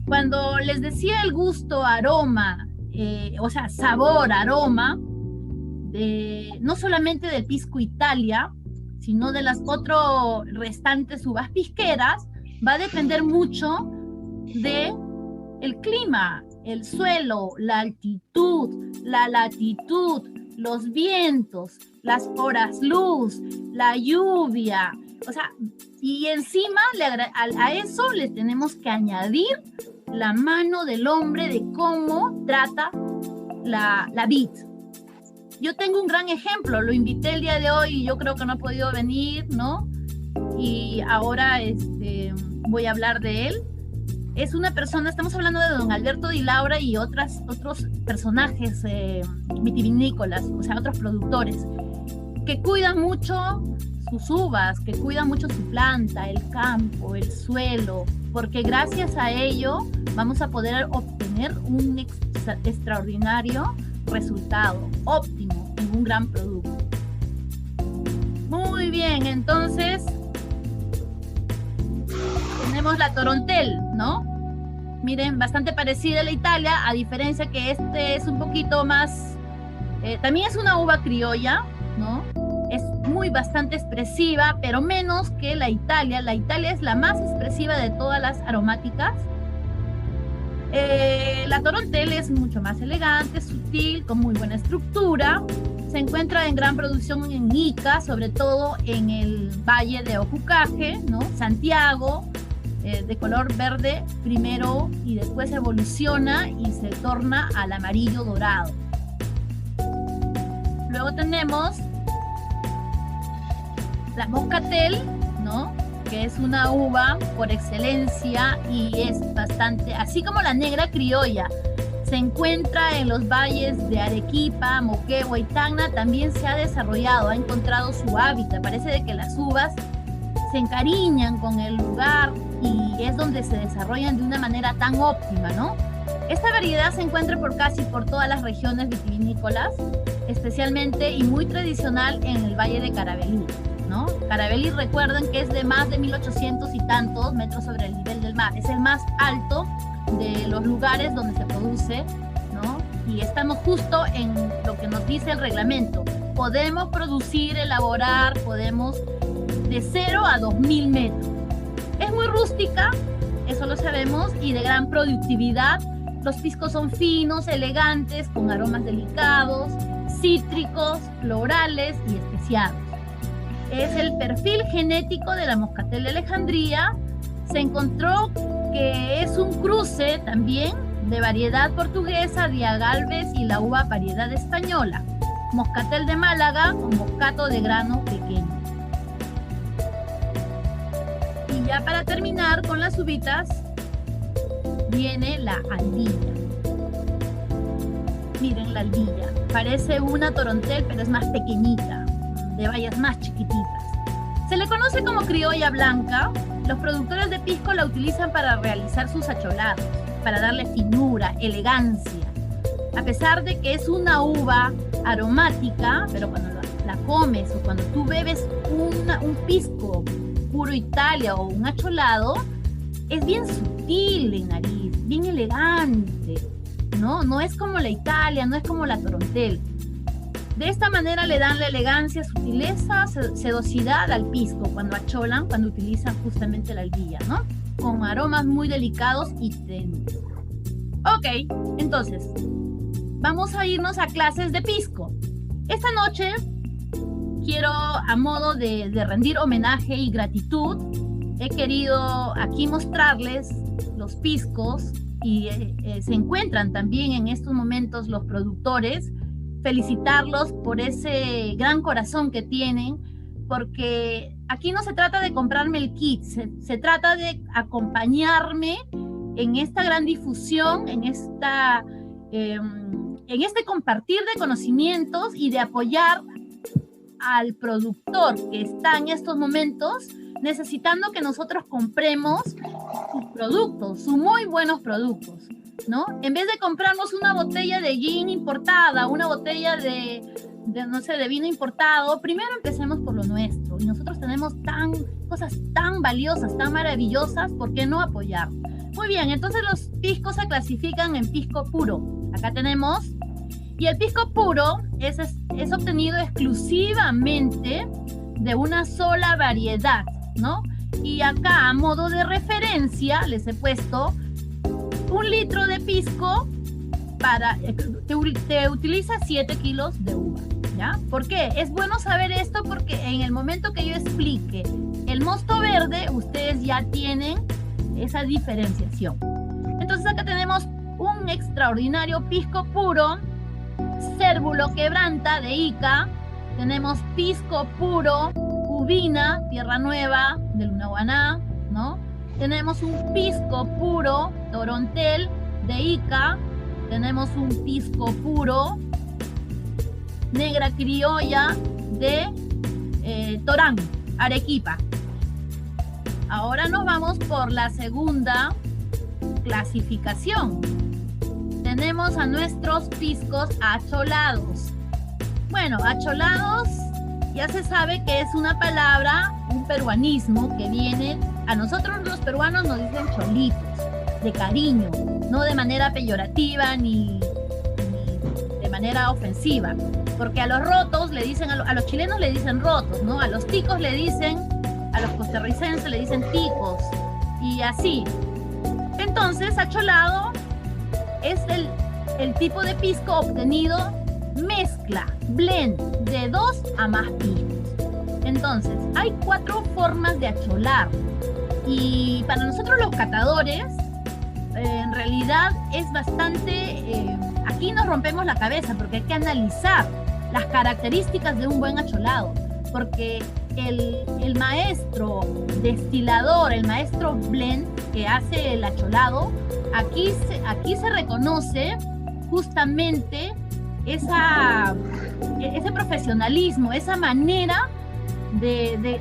Cuando les decía el gusto, aroma, o sea, sabor, aroma, no solamente del pisco Italia, sino de las otras restantes uvas pisqueras, va a depender mucho de el clima, el suelo, la altitud, la latitud, los vientos, las horas luz, la lluvia, o sea, y encima a eso le tenemos que añadir la mano del hombre de cómo trata la vid. Yo tengo un gran ejemplo, lo invité el día de hoy y yo creo que no ha podido venir, ¿no? Y ahora voy a hablar de él. Es una persona, estamos hablando de don Alberto Di Laura y otros personajes vitivinícolas, o sea, otros productores, que cuidan mucho sus uvas, que cuidan mucho su planta, el campo, el suelo, porque gracias a ello vamos a poder obtener un extraordinario resultado, óptimo, en un gran producto. Muy bien, entonces tenemos la Torontel, ¿no? miren, bastante parecida a la Italia, a diferencia que este es un poquito más, también es una uva criolla, ¿no? Es bastante expresiva, pero menos que la Italia. La Italia es la más expresiva de todas las aromáticas. La Torontel es mucho más elegante, sutil, con muy buena estructura. Se encuentra en gran producción en Ica, sobre todo en el valle de Ojucaje, ¿no? Santiago, de color verde primero y después evoluciona y se torna al amarillo dorado. Luego tenemos la Moscatel, ¿no? Que es una uva por excelencia y es bastante, así como la negra criolla, se encuentra en los valles de Arequipa, Moquegua y Tacna, también se ha desarrollado, ha encontrado su hábitat. Parece de que las uvas se encariñan con el lugar y es donde se desarrollan de una manera tan óptima, ¿no? Esta variedad se encuentra casi por todas las regiones vitivinícolas, especialmente y muy tradicional en el valle de Caravelí, ¿no? Caravelí, recuerden que es de más de 1800 y tantos metros sobre el nivel del mar. Es el más alto de los lugares donde se produce, ¿no? Y estamos justo en lo que nos dice el reglamento. Podemos producir, elaborar, podemos de 0 a 2000 metros. Es muy rústica, eso lo sabemos, y de gran productividad. Los piscos son finos, elegantes, con aromas delicados, cítricos, florales y especiados. Es el perfil genético de la Moscatel de Alejandría. Se encontró que es un cruce también de variedad portuguesa, Diagalves y la uva variedad española. Moscatel de Málaga con moscato de grano pequeño. Y ya para terminar con las uvitas, viene la Albilla. Miren la Albilla. Parece una Torontel, pero es más pequeñita, de bayas más chiquititas. Se le conoce como criolla blanca. Los productores de pisco la utilizan para realizar sus acholados, para darle finura, elegancia. A pesar de que es una uva aromática, pero cuando la comes o cuando tú bebes un pisco puro Italia o un acholado, es bien sutil en nariz, bien elegante, ¿no? No es como la Italia, no es como la Torontel. De esta manera le dan la elegancia, sutileza, sedosidad al pisco cuando acholan, cuando utilizan justamente la albilla, ¿no? Con aromas muy delicados y tenues. Ok, entonces, vamos a irnos a clases de pisco. Esta noche quiero, a modo de rendir homenaje y gratitud, he querido aquí mostrarles los piscos y se encuentran también en estos momentos los productores. Felicitarlos por ese gran corazón que tienen, porque aquí no se trata de comprarme el kit, se trata de acompañarme en esta gran difusión, en este compartir de conocimientos y de apoyar al productor que está en estos momentos necesitando que nosotros compremos sus productos, sus muy buenos productos, ¿no? En vez de comprarnos una botella de gin importada, una botella de vino importado, primero empecemos por lo nuestro. Y nosotros tenemos cosas tan valiosas, tan maravillosas, ¿por qué no apoyar? Muy bien, entonces los piscos se clasifican en pisco puro. Acá tenemos, y el pisco puro es obtenido exclusivamente de una sola variedad, ¿no? Y acá, a modo de referencia, les he puesto 1 litro de pisco te utiliza 7 kilos de uva, ¿ya? ¿Por qué? Es bueno saber esto porque en el momento que yo explique el mosto verde, ustedes ya tienen esa diferenciación. Entonces acá tenemos un extraordinario pisco puro, Cérvulo Quebranta de Ica, tenemos pisco puro, Ubina, Tierra Nueva de Lunahuaná, ¿no? Tenemos un pisco puro, Torontel de Ica, tenemos un pisco puro, Negra Criolla de Torán, Arequipa. Ahora nos vamos por la segunda clasificación. Tenemos a nuestros piscos acholados. Bueno, acholados ya se sabe que es una palabra, un peruanismo que viene, a nosotros los peruanos nos dicen cholitos, de cariño, no de manera peyorativa ni de manera ofensiva. Porque a los rotos le dicen, a los chilenos le dicen rotos, ¿no? A los ticos le dicen, a los costarricenses le dicen ticos, y así. Entonces, acholado es el tipo de pisco obtenido mezcla, blend, de 2 a más piscos. Entonces, hay 4 formas de acholar. Y para nosotros los catadores, en realidad es bastante... aquí nos rompemos la cabeza porque hay que analizar las características de un buen acholado, porque el maestro destilador, el maestro blend que hace el acholado, aquí se reconoce justamente ese profesionalismo, esa manera de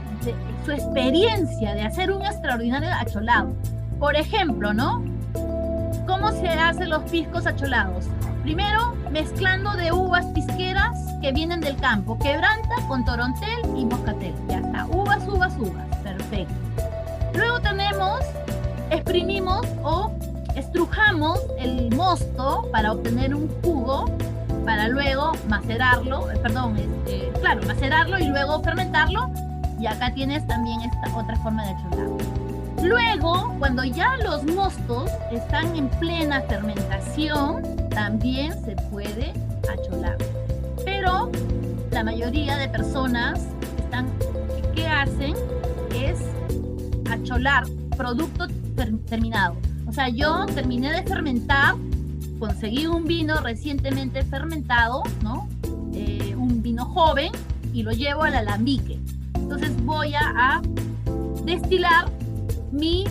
su experiencia de hacer un extraordinario acholado. Por ejemplo, ¿no? ¿Cómo se hacen los piscos acholados? Primero, mezclando de uvas pisqueras que vienen del campo, quebranta con torontel y moscatel. Ya está, uvas, perfecto. Luego exprimimos o estrujamos el mosto para obtener un jugo, para luego macerarlo, macerarlo y luego fermentarlo. Y acá tienes también esta otra forma de acholar. Luego, cuando ya los mostos están en plena fermentación, también se puede acholar. Pero la mayoría de personas ¿qué hacen? Es acholar producto terminado. O sea, yo terminé de fermentar, conseguí un vino recientemente fermentado, ¿no? Un vino joven, y lo llevo al alambique. Entonces voy a destilar mi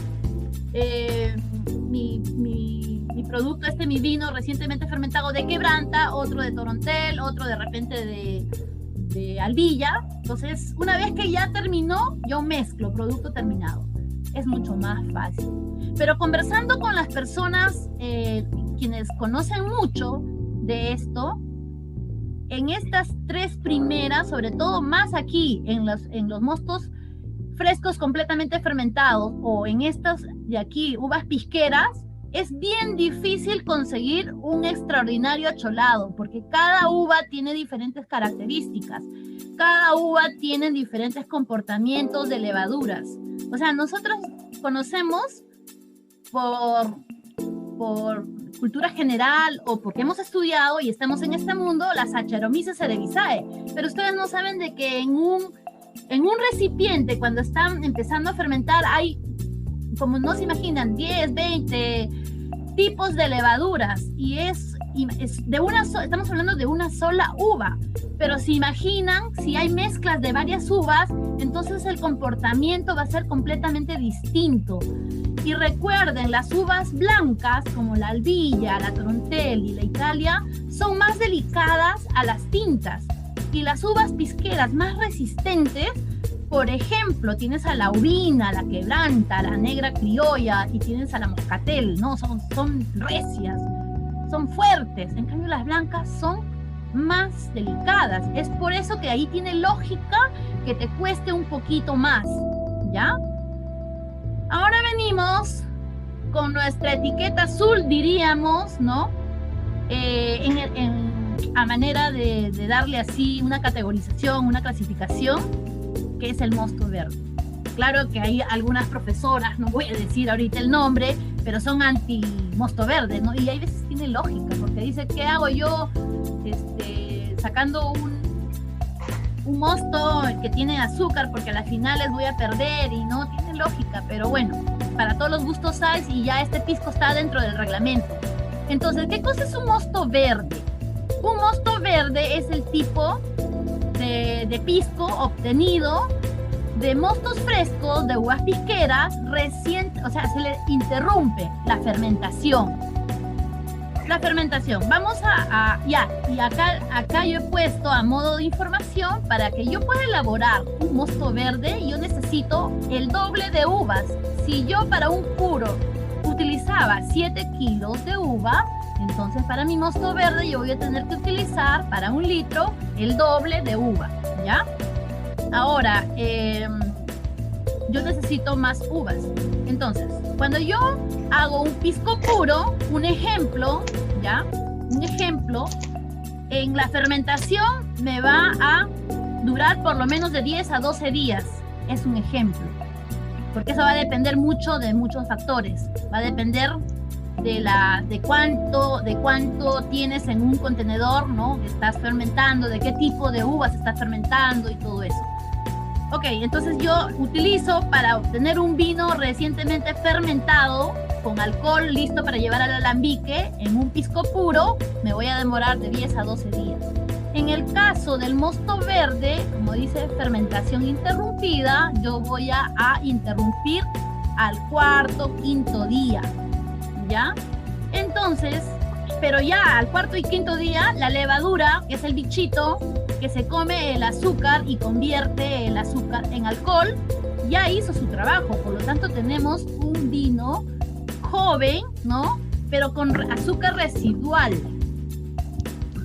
producto, mi vino recientemente fermentado de quebranta, otro de torontel, otro de repente de albilla. Entonces, una vez que ya terminó, yo mezclo producto terminado. Es mucho más fácil. Pero conversando con las personas, quienes conocen mucho de esto, en estas 3 primeras, sobre todo más aquí, en los mostos frescos completamente fermentados, o en estas de aquí, uvas pisqueras, es bien difícil conseguir un extraordinario acholado, porque cada uva tiene diferentes características, cada uva tiene diferentes comportamientos de levaduras. O sea, nosotros conocemos por cultura general o porque hemos estudiado y estamos en este mundo las Saccharomyces cerevisiae, pero ustedes no saben de que en un recipiente, cuando están empezando a fermentar, hay, como no se imaginan, 10, 20 tipos de levaduras, y es de estamos hablando de una sola uva, pero se imaginan, si hay mezclas de varias uvas, entonces el comportamiento va a ser completamente distinto. Y recuerden, las uvas blancas, como la albilla, la torontel y la italia, son más delicadas a las tintas, y las uvas pisqueras más resistentes, por ejemplo, tienes a la uvina, la quebranta, la negra criolla, y tienes a la moscatel, ¿no? Son recias, son fuertes. En cambio, las blancas son más delicadas. Es por eso que ahí tiene lógica que te cueste un poquito más, ¿ya? Ahora venimos con nuestra etiqueta azul, diríamos, ¿no? A manera de darle así una categorización, una clasificación, que es el mosto verde. Claro que hay algunas profesoras, no voy a decir ahorita el nombre, pero son anti mosto verde, ¿no? Y hay veces tiene lógica, porque dice, ¿qué hago yo sacando un mosto que tiene azúcar, porque a las finales voy a perder? Y no tiene lógica, pero bueno, para todos los gustos hay, y ya este pisco está dentro del reglamento. Entonces, ¿qué cosa es un mosto verde? Un mosto verde es el tipo de pisco obtenido de mostos frescos, de uvas pisqueras recientes, o sea, se le interrumpe la fermentación. Vamos y acá yo he puesto a modo de información, para que yo pueda elaborar un mosto verde, yo necesito el doble de uvas. Si yo para un puro utilizaba 7 kilos de uva, entonces para mi mosto verde yo voy a tener que utilizar para 1 litro el doble de uva, ¿ya? Ahora, yo necesito más uvas. Entonces, cuando yo hago un pisco puro, un ejemplo, ¿ya? Un ejemplo, en la fermentación me va a durar por lo menos de 10 a 12 días. Es un ejemplo. Porque eso va a depender mucho de muchos factores. Va a depender de cuánto tienes en un contenedor, ¿no? Que estás fermentando, de qué tipo de uvas estás fermentando y todo eso. Ok, entonces yo utilizo para obtener un vino recientemente fermentado con alcohol listo para llevar al alambique en un pisco puro, me voy a demorar de 10 a 12 días. En el caso del mosto verde, como dice fermentación interrumpida, yo voy a interrumpir al cuarto, quinto día, ¿ya? Entonces, pero ya al cuarto y quinto día, la levadura, que es el bichito que se come el azúcar y convierte el azúcar en alcohol, ya hizo su trabajo. Por lo tanto, tenemos un vino joven, ¿no? Pero con azúcar residual.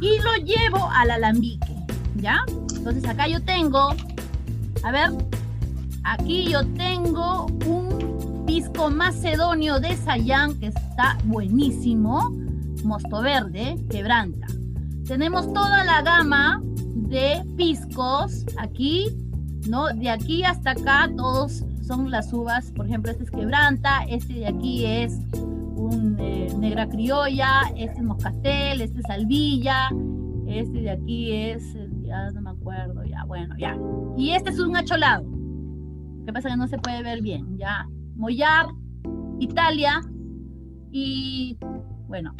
Y lo llevo al alambique, ¿ya? Entonces acá yo tengo, a ver, aquí yo tengo un pisco macedonio de Sayán que está buenísimo, mosto verde, quebranta. Tenemos toda la gama de piscos aquí, ¿no? De aquí hasta acá todos son las uvas, por ejemplo, este es quebranta, este de aquí es un negra criolla, este es moscatel, este es albilla, este de aquí es, ya no me acuerdo, ya, bueno, ya. Y este es un acholado, que pasa que no se puede ver bien, ya. Mollar, Italia, y bueno,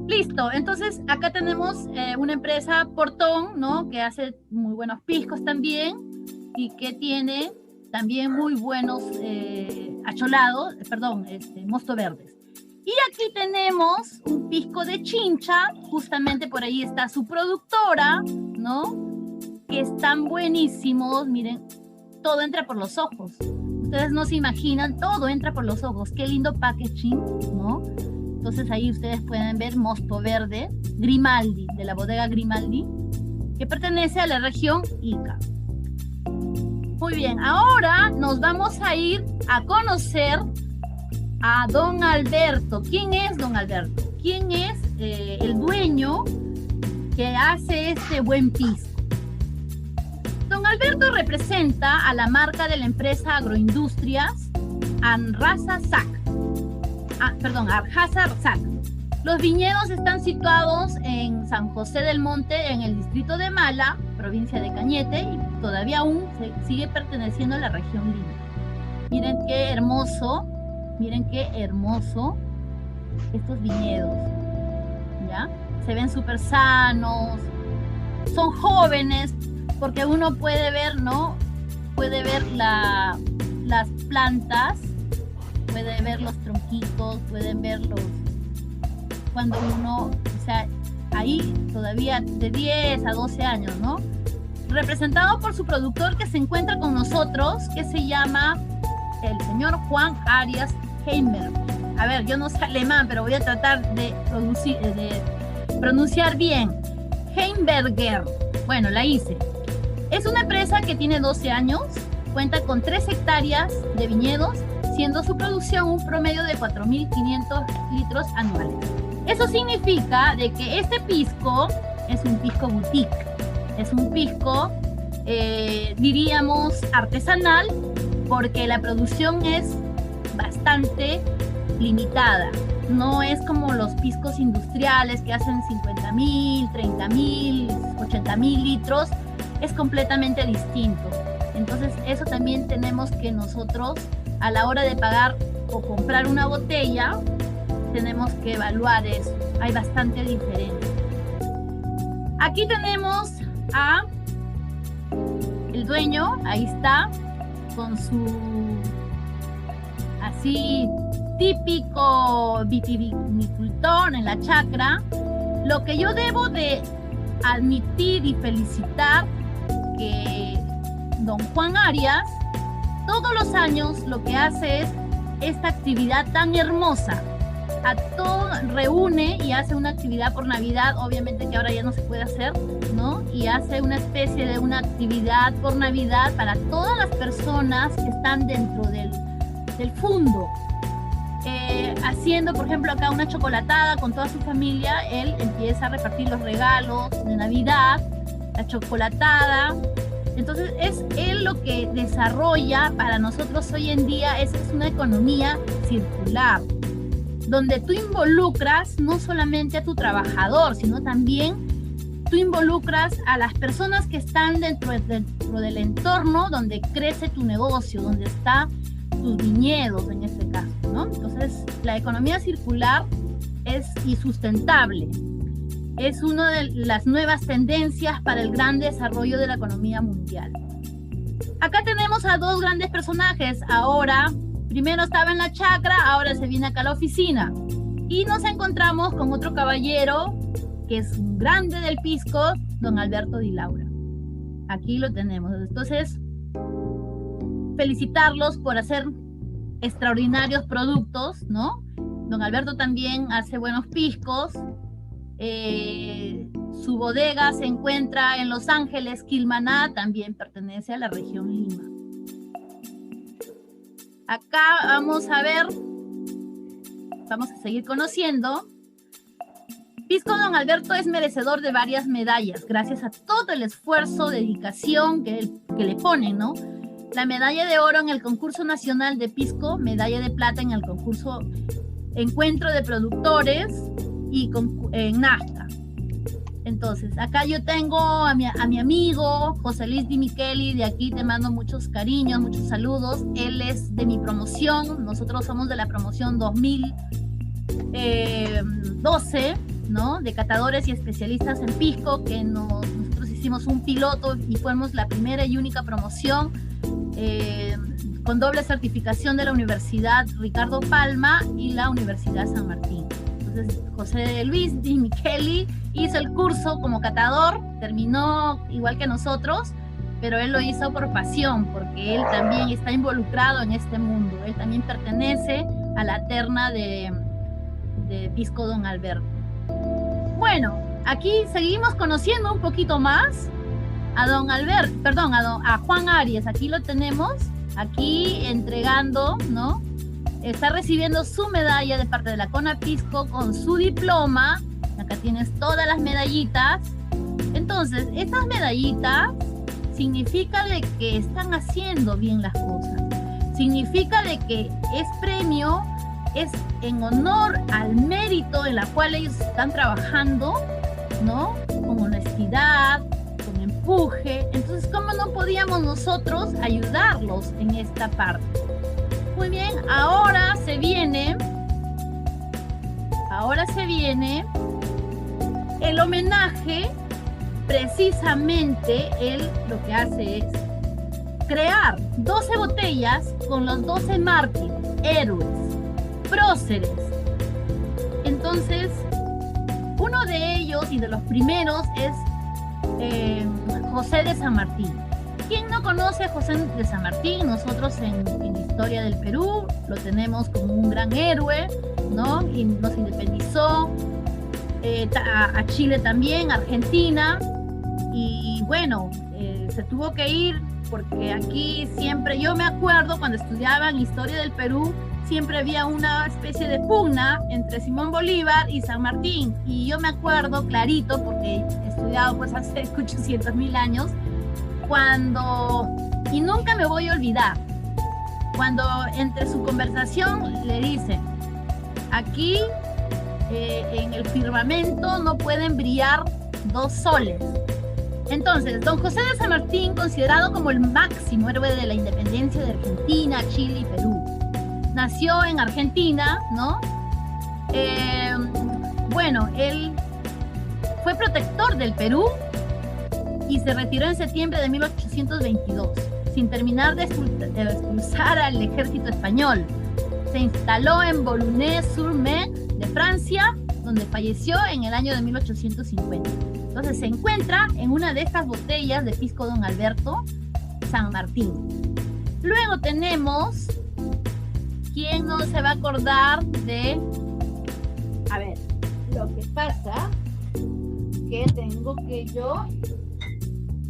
listo. Entonces acá tenemos una empresa Portón, ¿no? Que hace muy buenos piscos también y que tiene también muy buenos acholados, mosto verdes. Y aquí tenemos un pisco de Chincha, justamente por ahí está su productora, ¿no? Que están buenísimos, miren, todo entra por los ojos. Ustedes no se imaginan, todo entra por los ojos. Qué lindo packaging, ¿no? Entonces ahí ustedes pueden ver mosto verde, Grimaldi, de la bodega Grimaldi, que pertenece a la región Ica. Muy bien, ahora nos vamos a ir a conocer a don Alberto. ¿Quién es don Alberto? ¿Quién es el dueño que hace este buen pisco? Don Alberto representa a la marca de la empresa Agroindustrias Arjasa Sac. Los viñedos están situados en San José del Monte, en el distrito de Mala, provincia de Cañete, y todavía aún sigue perteneciendo a la región Lima. Miren qué hermoso estos viñedos, ¿ya? Se ven súper sanos, son jóvenes, porque uno puede ver, ¿no? Puede ver las plantas, puede ver los tronquitos, pueden verlos cuando uno, o sea, ahí todavía de 10 a 12 años, ¿no? Representado por su productor que se encuentra con nosotros, que se llama el señor Juan Arias Heimberg. A ver, yo no sé alemán, pero voy a tratar de pronunciar bien. Heimberger. Bueno, la hice. Es una empresa que tiene 12 años, cuenta con 3 hectáreas de viñedos, siendo su producción un promedio de 4.500 litros anuales. Eso significa de que este pisco es un pisco boutique, es un pisco, diríamos, artesanal, porque la producción es bastante limitada. No es como los piscos industriales que hacen 50.000, 30.000, 80.000 litros. Es completamente distinto. Entonces eso también tenemos que nosotros, a la hora de pagar o comprar una botella, tenemos que evaluar eso. Hay bastante diferencia. Aquí tenemos a el dueño, ahí está, con su así típico vitivinicultor en la chacra. Lo que yo debo de admitir y felicitar, que don Juan Arias todos los años lo que hace es esta actividad tan hermosa, reúne y hace una actividad por Navidad, obviamente que ahora ya no se puede hacer, ¿no? Y hace una especie de una actividad por Navidad para todas las personas que están dentro del fondo. Haciendo, por ejemplo, acá una chocolatada con toda su familia. Él empieza a repartir los regalos de Navidad, la chocolatada. Entonces es él lo que desarrolla para nosotros hoy en día. Es una economía circular, donde tú involucras no solamente a tu trabajador, sino también tú involucras a las personas que están dentro del entorno donde crece tu negocio, donde están tus viñedos en este caso, ¿no? Entonces, la economía circular y sustentable es una de las nuevas tendencias para el gran desarrollo de la economía mundial. Acá tenemos a dos grandes personajes. Ahora, primero estaba en la chacra, ahora se viene acá a la oficina. Y nos encontramos con otro caballero que es un grande del pisco, don Alberto Di Laura. Aquí lo tenemos. Entonces, felicitarlos por hacer extraordinarios productos, ¿no? Don Alberto también hace buenos piscos. Su bodega se encuentra en Los Ángeles, Quilmaná, también pertenece a la región Lima. Acá vamos a ver, vamos a seguir conociendo. Pisco Don Alberto es merecedor de varias medallas, gracias a todo el esfuerzo, dedicación que le ponen, ¿no? La medalla de oro en el concurso nacional de pisco, medalla de plata en el concurso Encuentro de Productores y en NAFTA. Entonces, acá yo tengo a mi amigo José Luis Di Micheli, de aquí te mando muchos cariños, muchos saludos. Él es de mi promoción, nosotros somos de la promoción 2012, ¿no? De catadores y especialistas en pisco, que nosotros hicimos un piloto y fuimos la primera y única promoción con doble certificación de la Universidad Ricardo Palma y la Universidad San Martín. Entonces, José Luis Di Micheli hizo el curso como catador, terminó igual que nosotros, pero él lo hizo por pasión, porque él también está involucrado en este mundo. Él también pertenece a la terna de Pisco Don Alberto. Bueno, aquí seguimos conociendo un poquito más a Don Alberto, perdón, a Juan Arias. Aquí lo tenemos, aquí entregando, ¿no? Está recibiendo su medalla de parte de la CONAPISCO con su diploma. Acá tienes todas las medallitas. Entonces, estas medallitas significa de que están haciendo bien las cosas. Significa de que es premio, es en honor al mérito en la cual ellos están trabajando, ¿no? Con honestidad, con empuje. Entonces, ¿cómo no podíamos nosotros ayudarlos en esta parte? Muy bien, ahora se viene el homenaje. Precisamente él lo que hace es crear 12 botellas con los 12 mártires, héroes, próceres. Entonces, uno de ellos y de los primeros es José de San Martín. ¿Quién no conoce a José de San Martín? Nosotros en Historia del Perú lo tenemos como un gran héroe, ¿no? Y nos independizó, a Chile también, Argentina, y bueno, se tuvo que ir porque aquí siempre, yo me acuerdo cuando estudiaba en Historia del Perú, siempre había una especie de pugna entre Simón Bolívar y San Martín, y yo me acuerdo clarito porque he estudiado pues hace 800.000 años, y nunca me voy a olvidar, cuando entre su conversación le dicen, aquí en el firmamento no pueden brillar dos soles. Entonces, don José de San Martín, considerado como el máximo héroe de la independencia de Argentina, Chile y Perú, nació en Argentina, ¿no? Bueno, él fue protector del Perú y se retiró en septiembre de 1822, sin terminar de expulsar al ejército español. Se instaló en Boulogne-sur-Mer de Francia, donde falleció en el año de 1850. Entonces se encuentra en una de estas botellas de Pisco Don Alberto San Martín. Luego tenemos, ¿quién no se va a acordar de A ver, lo que pasa que tengo que yo...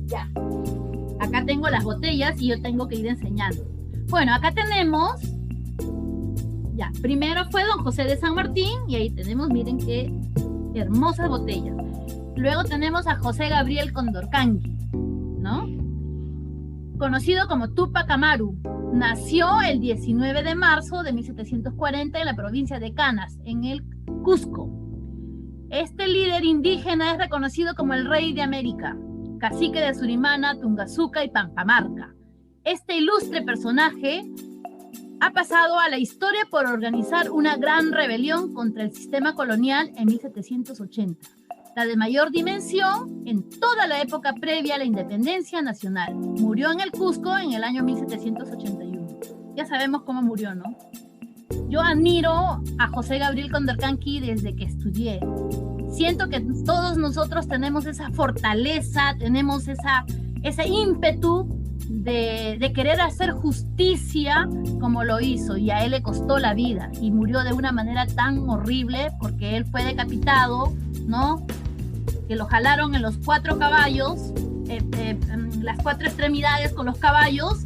Ya. Acá tengo las botellas y yo tengo que ir enseñando. Bueno, acá tenemos... Ya, primero fue Don José de San Martín y ahí tenemos, miren qué hermosas botellas. Luego tenemos a José Gabriel Condorcanqui, ¿no? Conocido como Túpac Amaru. Nació el 19 de marzo de 1740 en la provincia de Canas, en el Cusco. Este líder indígena es reconocido como el Rey de América, cacique de Surimana, Tungazuca y Pampamarca. Este ilustre personaje ha pasado a la historia por organizar una gran rebelión contra el sistema colonial en 1780, la de mayor dimensión en toda la época previa a la independencia nacional. Murió en el Cusco en el año 1781. Ya sabemos cómo murió, ¿no? Yo admiro a José Gabriel Condorcanqui desde que estudié. Siento que todos nosotros tenemos esa fortaleza, tenemos ese ímpetu de querer hacer justicia como lo hizo, y a él le costó la vida y murió de una manera tan horrible porque él fue decapitado, ¿no? Que lo jalaron en los 4 caballos, las 4 extremidades con los caballos.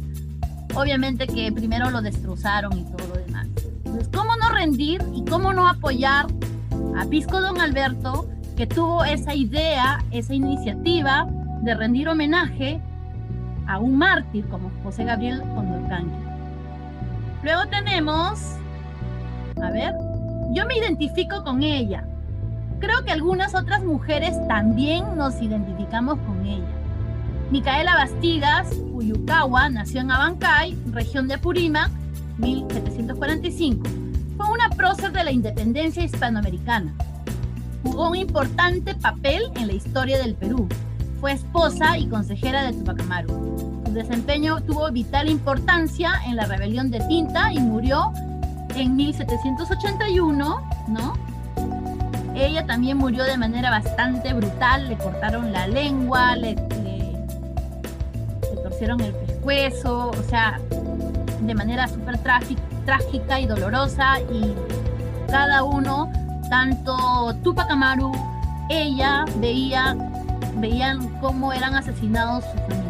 Obviamente que primero lo destrozaron y todo lo demás. Entonces, ¿cómo no rendir y cómo no apoyar a Pisco Don Alberto, que tuvo esa idea, esa iniciativa de rendir homenaje a un mártir como José Gabriel Condorcanqui? Luego tenemos, a ver, yo me identifico con ella. Creo que algunas otras mujeres también nos identificamos con ella. Micaela Bastidas Uyukawa nació en Abancay, región de Apurímac, 1745. Fue una prócer de la independencia hispanoamericana. Jugó un importante papel en la historia del Perú. Fue esposa y consejera de Túpac Amaru. Su desempeño tuvo vital importancia en la rebelión de Tinta y murió en 1781, ¿no? Ella también murió de manera bastante brutal. Le cortaron la lengua, le torcieron el pescuezo, o sea, de manera súper trágica y dolorosa. Y cada uno, tanto Túpac Amaru, ella, veían cómo eran asesinados sus familias.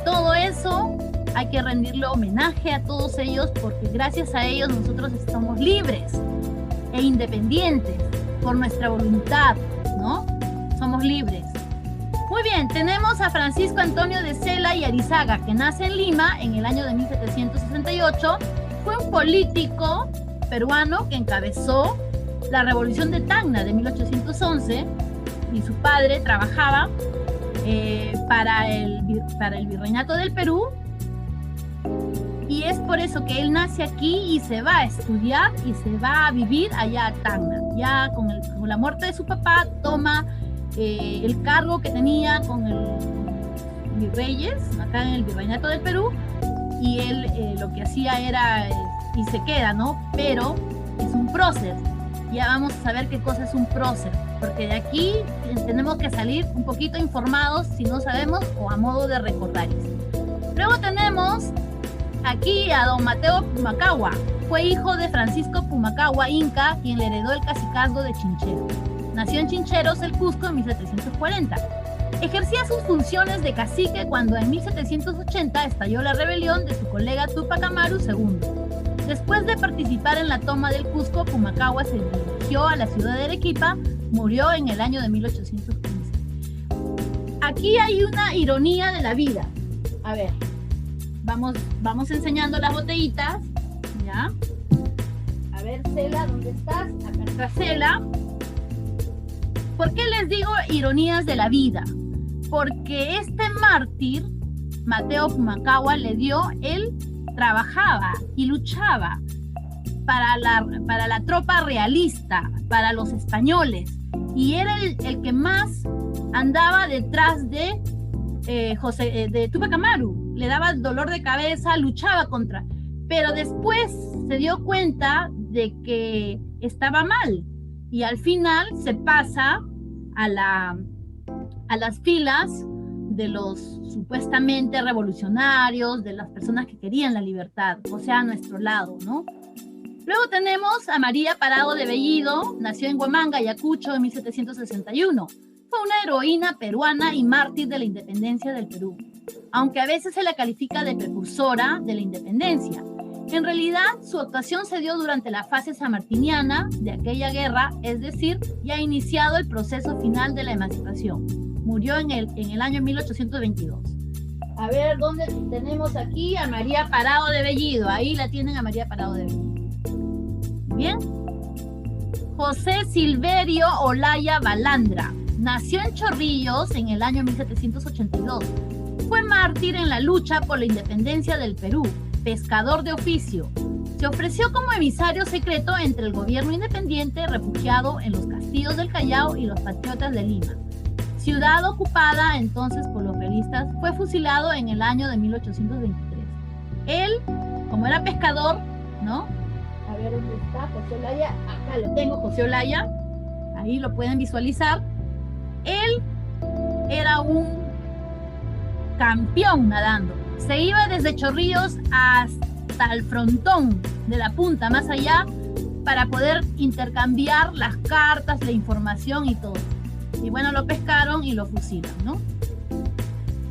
Todo eso hay que rendirle homenaje a todos ellos, porque gracias a ellos nosotros estamos libres e independientes por nuestra voluntad, ¿no? Somos libres. Muy bien, tenemos a Francisco Antonio de Cela y Arizaga, que nace en Lima en el año de 1768. Fue un político peruano que encabezó la Revolución de Tacna de 1811, y su padre trabajaba para el Virreinato del Perú, y es por eso que él nace aquí y se va a estudiar y se va a vivir allá a Tacna. Ya con la muerte de su papá toma el cargo que tenía con el virreyes acá en el Virreinato del Perú, y él lo que hacía era, y se queda, ¿no? Pero es un prócer. Ya vamos a saber qué cosa es un prócer, porque de aquí tenemos que salir un poquito informados si no sabemos, o a modo de recordar. Luego tenemos aquí a don Mateo Pumacahua. Fue hijo de Francisco Pumacahua Inca, quien le heredó el cacicazgo de Chinchero. Nació en Chincheros, el Cusco, en 1740. Ejercía sus funciones de cacique cuando en 1780 estalló la rebelión de su colega Túpac Amaru II. Después de participar en la toma del Cusco, Pumacahua se dirigió a la ciudad de Arequipa. Murió en el año de 1815. Aquí hay una ironía de la vida. A ver, vamos enseñando las botellitas, ¿ya? A ver, Cela, ¿dónde estás? Acá está Cela. ¿Por qué les digo ironías de la vida? Porque este mártir, Mateo Pumacahua, él trabajaba y luchaba para la tropa realista, para los españoles, y era el que más andaba detrás de Túpac Amaru. Le daba dolor de cabeza, luchaba contra, pero después se dio cuenta de que estaba mal, y al final se pasa a las filas de los supuestamente revolucionarios, de las personas que querían la libertad, o sea, a nuestro lado, ¿no? Luego tenemos a María Parado de Bellido, nació en Huamanga, Ayacucho, en 1761. Fue una heroína peruana y mártir de la independencia del Perú, aunque a veces se la califica de precursora de la independencia. En realidad, su actuación se dio durante la fase sanmartiniana de aquella guerra, es decir, ya iniciado el proceso final de la emancipación. Murió en el año 1822. A ver, ¿dónde tenemos aquí a María Parado de Bellido? Ahí la tienen a María Parado de Bellido. Bien. José Silverio Olaya Balandra. Nació en Chorrillos en el año 1782. Fue mártir en la lucha por la independencia del Perú, pescador de oficio. Se ofreció como emisario secreto entre el gobierno independiente refugiado en los castillos del Callao y los patriotas de Lima. Ciudad ocupada entonces por los realistas, fue fusilado en el año de 1823. Él, como era pescador, ¿no? A ver dónde está José Olaya. Acá lo tengo, José Olaya. Ahí lo pueden visualizar. Él era un campeón nadando. Se iba desde Chorrillos hasta el frontón de la punta, más allá, para poder intercambiar las cartas, la información y todo. Y bueno, lo pescaron y lo fusilan, ¿no?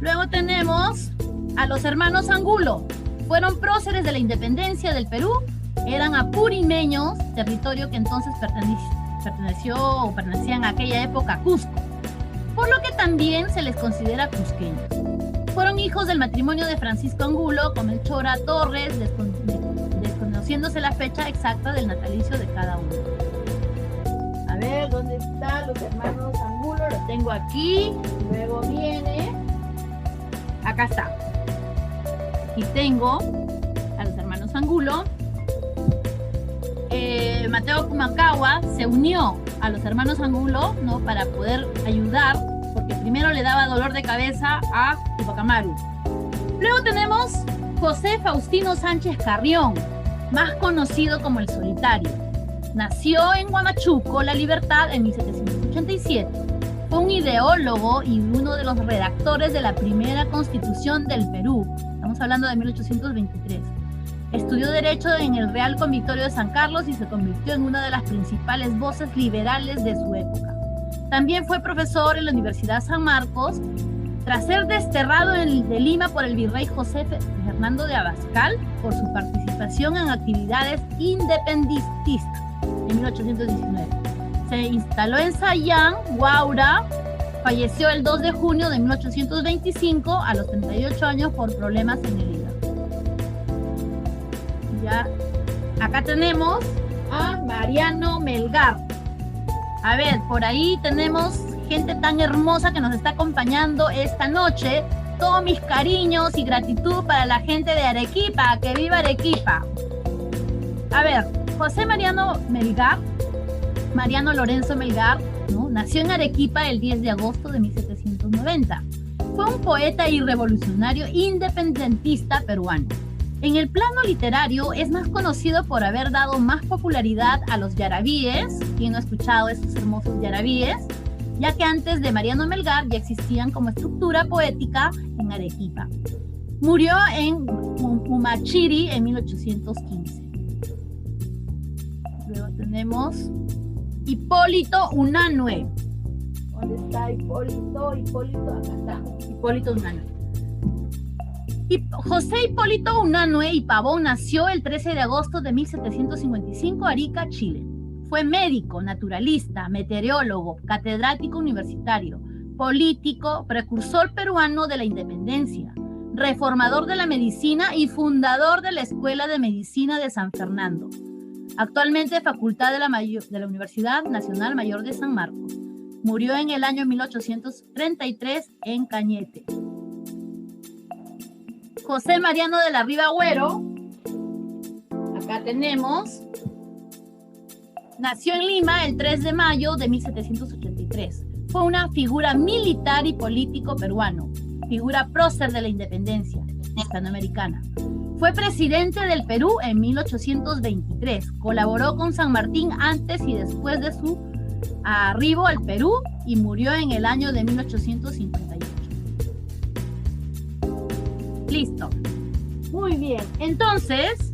Luego tenemos a los hermanos Angulo. Fueron próceres de la independencia del Perú. Eran apurimeños, territorio que entonces pertenecía en aquella época a Cusco, por lo que también se les considera cusqueños. Fueron hijos del matrimonio de Francisco Angulo con Melchora Torres, desconociéndose la fecha exacta del natalicio de cada uno. A ver, ¿dónde están los hermanos Angulo? Lo tengo aquí. Luego viene... Acá está. Y tengo a los hermanos Angulo. Mateo Kumakawa se unió a los hermanos Angulo, ¿no? Para poder ayudar, porque primero le daba dolor de cabeza a Tupac Amaru. Luego tenemos José Faustino Sánchez Carrión, más conocido como el Solitario. Nació en Huamachuco, La Libertad, en 1787. Fue un ideólogo y uno de los redactores de la primera Constitución del Perú. Estamos hablando de 1823. Estudió Derecho en el Real Convictorio de San Carlos y se convirtió en una de las principales voces liberales de su época. También fue profesor en la Universidad San Marcos. Tras ser desterrado de Lima por el virrey José Fernando de Abascal por su participación en actividades independentistas en 1819. Se instaló en Sayán, Huaura. Falleció el 2 de junio de 1825 a los 38 años por problemas en el hígado. Ya. Acá tenemos a Mariano Melgar. A ver, por ahí tenemos gente tan hermosa que nos está acompañando esta noche. Todos mis cariños y gratitud para la gente de Arequipa. ¡Que viva Arequipa! A ver, José Mariano Melgar, Mariano Lorenzo Melgar, ¿no? Nació en Arequipa el 10 de agosto de 1790. Fue un poeta y revolucionario independentista peruano. En el plano literario es más conocido por haber dado más popularidad a los yarabíes. ¿Quién no ha escuchado estos hermosos yarabíes? Ya que antes de Mariano Melgar ya existían como estructura poética en Arequipa. Murió en Humachiri en 1815. Luego tenemos Hipólito Unanue. ¿Dónde está Hipólito? Acá está. Hipólito Unanue. José Hipólito Unanue y Pavón nació el 13 de agosto de 1755 en Arica, Chile. Fue médico, naturalista, meteorólogo, catedrático universitario, político, precursor peruano de la independencia, reformador de la medicina y fundador de la Escuela de Medicina de San Fernando. Actualmente facultad de la Universidad Nacional Mayor de San Marcos. Murió en el año 1833 en Cañete. José Mariano de la Riva Agüero, acá tenemos, nació en Lima el 3 de mayo de 1783. Fue una figura militar y político peruano, figura prócer de la independencia hispanoamericana. Fue presidente del Perú en 1823. Colaboró con San Martín antes y después de su arribo al Perú y murió en el año de 1858. Listo. Muy bien. Entonces,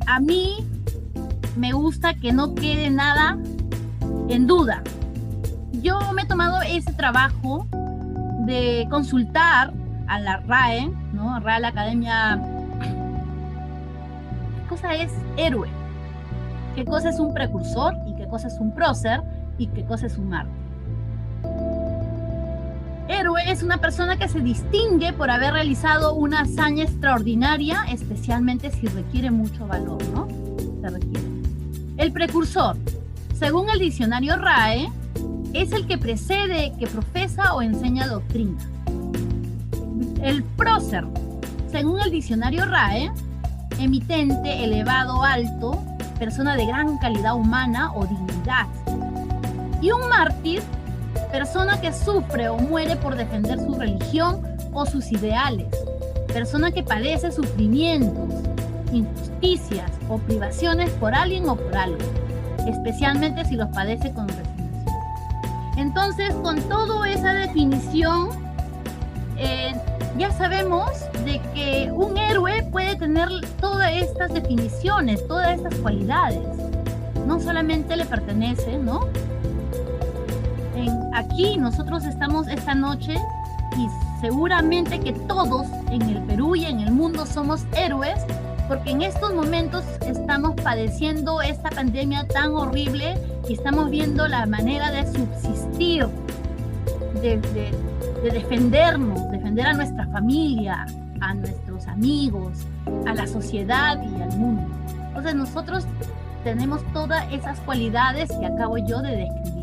a mí me gusta que no quede nada en duda. Yo me he tomado ese trabajo de consultar a la RAE, ¿no? Real Academia. ¿Qué cosa es héroe? ¿Qué cosa es un precursor? ¿Y qué cosa es un prócer? ¿Y qué cosa es un mártir? Héroe es una persona que se distingue por haber realizado una hazaña extraordinaria, especialmente si requiere mucho valor, ¿no? Se requiere. El precursor, según el diccionario RAE, es el que precede, que profesa o enseña doctrina. El prócer, según el diccionario RAE, emitente, elevado, alto, persona de gran calidad humana o dignidad. Y un mártir, persona que sufre o muere por defender su religión o sus ideales, persona que padece sufrimientos, injusticias o privaciones por alguien o por algo, especialmente si los padece con resignación. Entonces, con toda esa definición, ya sabemos de que un héroe puede tener todas estas definiciones, todas estas cualidades. No solamente le pertenece, ¿no? Aquí nosotros estamos esta noche y seguramente que todos en el Perú y en el mundo somos héroes, porque en estos momentos estamos padeciendo esta pandemia tan horrible y estamos viendo la manera de subsistir, de defendernos, defender a nuestra familia, a nuestros amigos, a la sociedad y al mundo. Entonces nosotros tenemos todas esas cualidades que acabo yo de describir.